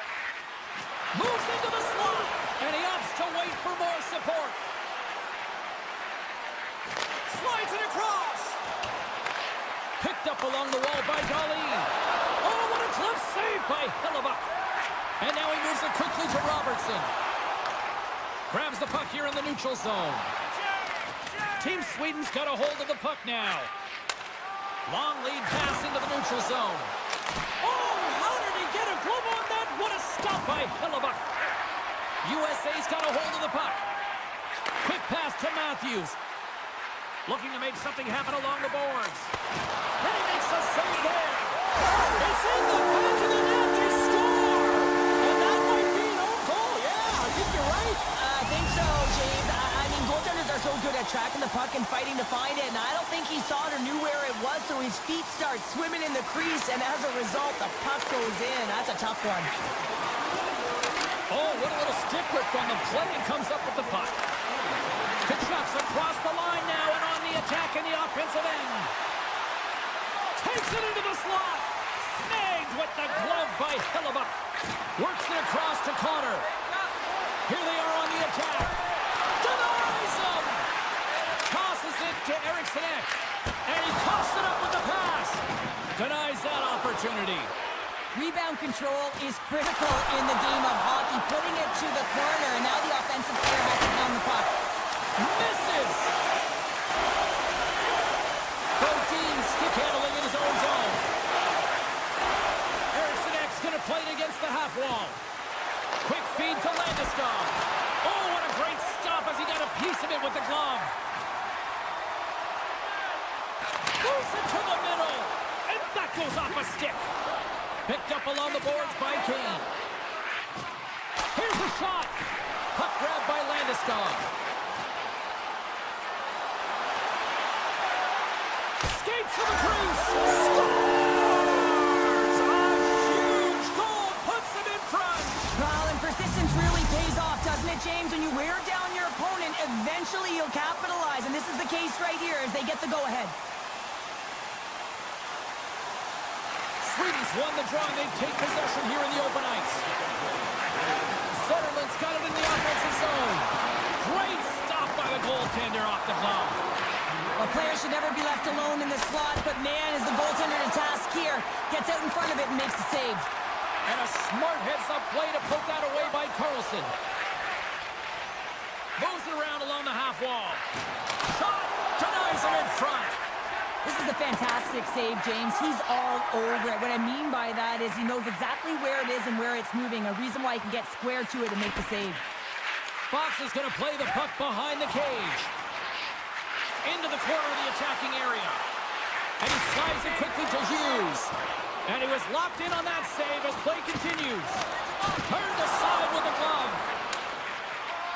Speaker 1: Moves into the slot, and he opts to wait for more support. Slides it across. Picked up along the wall by Darlene. Oh, what a close save by Hellebuck. And now he moves it quickly to Robertson. Grabs the puck here in the neutral zone. Team Sweden's got a hold of the puck now. Long lead pass into the neutral zone. Oh, how did he get a glove on that? What a stop by Hellebuck. USA's got a hold of the puck. Quick pass to Matthews. Looking to make something happen along the boards. And he makes a save there. It's in the back of the net. They score. And that might be an own goal. Yeah, I think you're right.
Speaker 2: I think so, James. I mean, goaltenders are so good at tracking the puck and fighting to find it, and I don't think he saw it or knew where it was, so his feet start swimming in the crease, and as a result, the puck goes in. That's a tough one.
Speaker 1: Oh, what a little stick lift on the play, and comes up with the puck. Kachuk's across the line now and on the attack in the offensive end. Takes it into the slot. Snagged with the glove by Hellebuck. Works it across to Connor. Here they are on the attack. Denies him. Tosses it to Eriksson. And he coughs it up with the pass. Denies that opportunity.
Speaker 2: Rebound control is critical in the game of hockey, putting it to the corner, and now the offensive player has to pound the puck.
Speaker 1: Misses! Both teams stick handling in his own zone. Eriksson going to play it against the half wall. Quick feed to Landeskog. Oh, what a great stop as he got a piece of it with the glove. Moves it to the middle. And that goes off a stick. Picked up along the boards by Kane. Here's a shot. Puck grab by Landeskog. Skates to the crease. Scores! A huge goal puts him in front.
Speaker 2: Well, and persistence really pays off, doesn't it, James? When you wear down your opponent, eventually you'll capitalize. And this is the case right here as they get the go-ahead.
Speaker 1: Sweden's won the draw, and they take possession here in the open ice. Soderlund's got it in the offensive zone. Great stop by the goaltender off the glove.
Speaker 2: A player should never be left alone in the slot, but man, is the goaltender to task here. Gets out in front of it and makes the save.
Speaker 1: And a smart heads-up play to poke that away by Carlson. Moves it around along the half wall. Shot! Denies him in front.
Speaker 2: This is a fantastic save, James. He's all over it. What I mean by that is he knows exactly where it is and where it's moving, a reason why he can get square to it and make the save.
Speaker 1: Fox is going to play the puck behind the cage. Into the corner of the attacking area. And he slides it quickly to Hughes. And he was locked in on that save as play continues. Turned aside with the glove.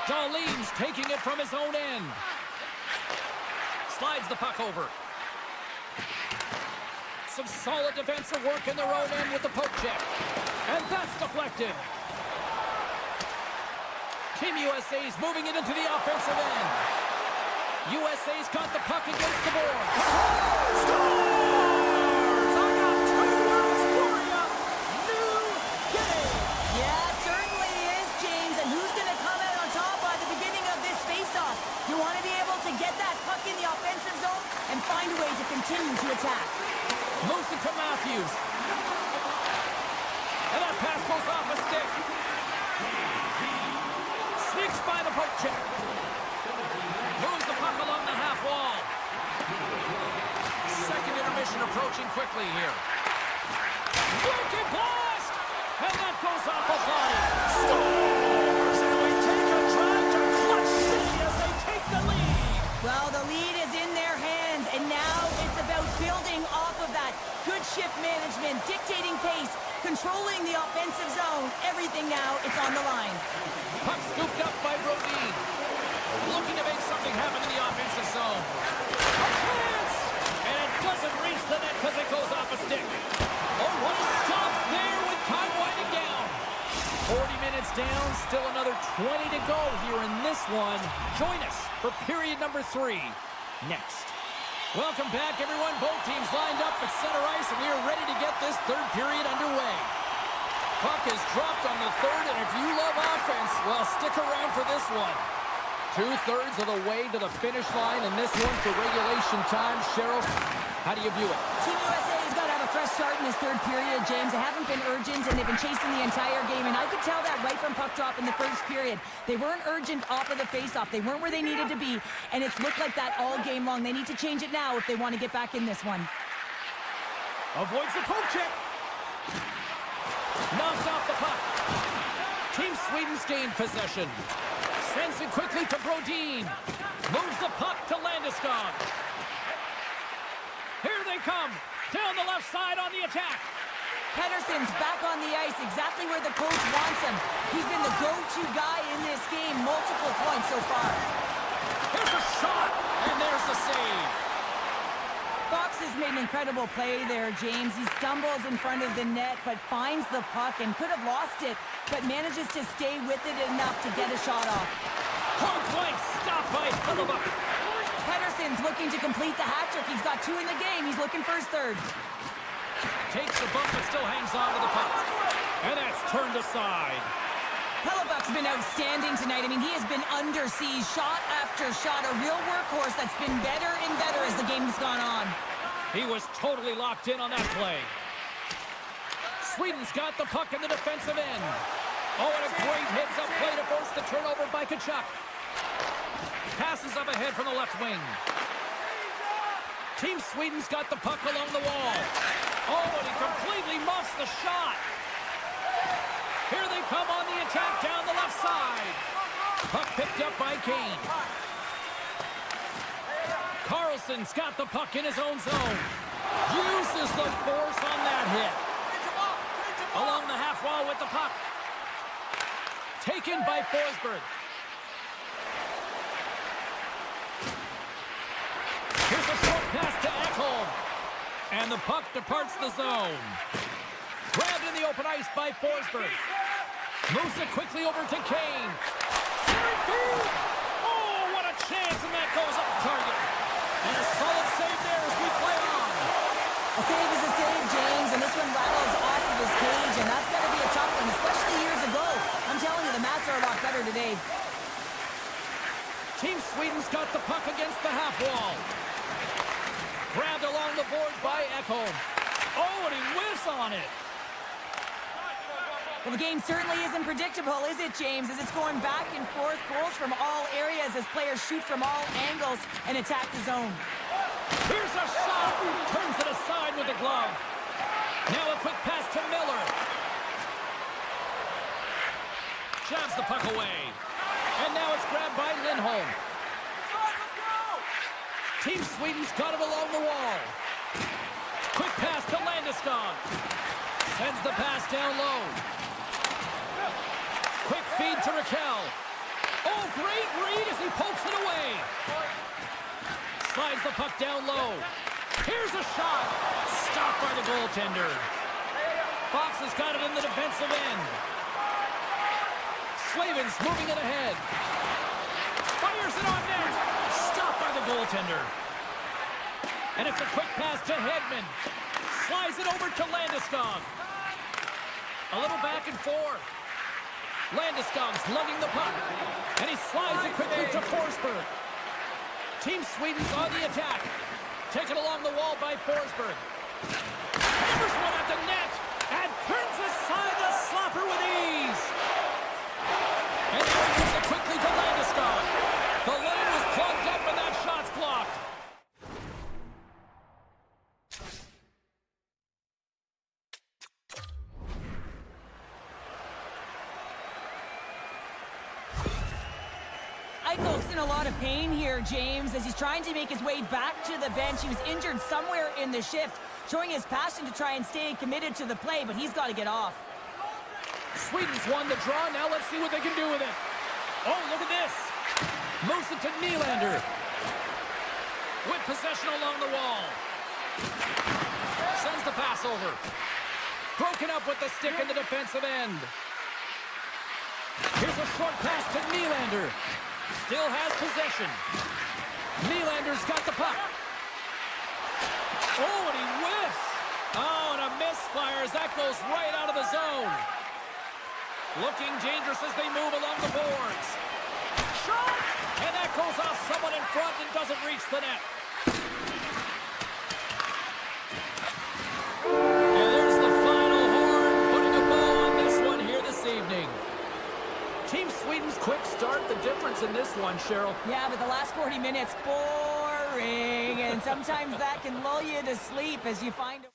Speaker 1: Darlene's taking it from his own end. Slides the puck over. Some solid defensive work in their own end with the poke check. And that's deflected. Team USA's moving it into the offensive end. USA's got the puck against the board. Scores! I got 2 words for you. New game.
Speaker 2: Yeah, certainly is, James. And who's going to come out on top by the beginning of this face-off? You want to be able to get that puck in the offensive zone and find a way to continue to attack.
Speaker 1: by the poke check. Moves the puck along the half wall. Second intermission approaching quickly here. Wicked blast! And that goes off a body. Scores! And we take a drive to Clutch City as they take the lead.
Speaker 2: Well, the lead is in their hands, and now it's about building off of that. Good shift management, dictating pace, controlling the offensive zone. Everything now, it's on the line.
Speaker 1: Puck scooped up by Brodin. Looking to make something happen in the offensive zone. A chance! And it doesn't reach the net because it goes off a stick. Oh, what a stop there with time winding down. 40 minutes down, still another 20 to go here in this one. Join us for period number 3 next. Welcome back, everyone. Both teams lined up at center ice, and we are ready to get this third period underway. Puck is dropped on the third, and if you love offense, well, stick around for this one. 2/3 of the way to the finish line, and this one for regulation time. Cheryl, how do you view it?
Speaker 2: Team USA has got to have a fresh start in this third period, James. They haven't been urgent, and they've been chasing the entire game, and I could tell that right from puck drop in the first period. They weren't urgent off of the faceoff. They weren't where they needed to be, and it's looked like that all game long. They need to change it now if they want to get back in this one.
Speaker 1: Avoids the poke check. Knocked off the puck. Team Sweden's gained possession. Sends it quickly to Brodin. Moves the puck to Landeskog. Here they come. Down the left side on the attack.
Speaker 2: Pettersson's back on the ice, exactly where the coach wants him. He's been the go-to guy in this game, multiple points so far.
Speaker 1: Here's a shot, and there's the save.
Speaker 2: Fox has made an incredible play there, James. He stumbles in front of the net, but finds the puck and could have lost it, but manages to stay with it enough to get a shot off.
Speaker 1: Point blank, stopped by Hellebuyck.
Speaker 2: Pettersson's looking to complete the hat trick. He's got 2 in the game. He's looking for his third.
Speaker 1: Takes the bump, but still hangs on to the puck. And that's turned aside.
Speaker 2: Hellebuyck's been outstanding tonight. I mean, he has been under siege, shot after shot. A real workhorse that's been better and better as the game's gone on.
Speaker 1: He was totally locked in on that play. Sweden's got the puck in the defensive end. Oh, and a great heads-up play to force the turnover by Tkachuk. Passes up ahead from the left wing. Team Sweden's got the puck along the wall. Oh, and he completely muffs the shot. Here they come on the attack down the left side. Puck picked up by Kane. Carlson's got the puck in his own zone. Uses the force on that hit. Along the half wall with the puck. Taken by Forsberg. Here's a short pass to Ekholm. And the puck departs the zone. Grabbed in the open ice by Forsberg. Moves it quickly over to Kane. Centering field. Oh, what a chance, and that goes off target. And a solid save there as we play on.
Speaker 2: A save is a save, James, and this one rattles off of his cage, and that's got to be a tough one, especially years ago. I'm telling you, the Mats are a lot better today.
Speaker 1: Team Sweden's got the puck against the half wall. Grabbed along the boards by Ekholm. Oh, and he whiffs on it.
Speaker 2: Well, the game certainly isn't predictable, is it, James? As it's going back and forth, goals from all areas as players shoot from all angles and attack the zone.
Speaker 1: Here's a shot. Turns it aside with the glove. Now a quick pass to Miller. Jabs the puck away. And now it's grabbed by Lindholm. Team Sweden's got it along the wall. Quick pass to Landeskog. Sends the pass down low. Quick feed to Raquel. Oh, great read as he pokes it away. Slides the puck down low. Here's a shot. Stopped by the goaltender. Fox has got it in the defensive end. Slavin's moving it ahead. Fires it on net. Stopped by the goaltender. And it's a quick pass to Hedman. Slides it over to Landeskog. A little back and forth. Landeskog's lugging the puck. And he slides it quickly to Forsberg. Team Sweden's on the attack. Taken along the wall by Forsberg. Hammers one at the net. And turns aside the slapper with ease. And now he gives it quickly to
Speaker 2: Eichel's in a lot of pain here, James, as he's trying to make his way back to the bench. He was injured somewhere in the shift, showing his passion to try and stay committed to the play, but he's got to get off.
Speaker 1: Sweden's won the draw. Now let's see what they can do with it. Oh, look at this. Moves it to Nylander. With possession along the wall. Sends the pass over. Broken up with the stick in the defensive end. Here's a short pass to Nylander. Still has possession. Nylander's got the puck. Oh, and he whiffs. Oh, and a misfire as that goes right out of the zone. Looking dangerous as they move along the boards. Shot! And that goes off someone in front and doesn't reach the net. And there's the final horn, putting a bow on this one here this evening. Team Sweden's quick start, the difference in this one, Cheryl.
Speaker 2: Yeah, but the last 40 minutes, boring. And sometimes that can lull you to sleep as you find...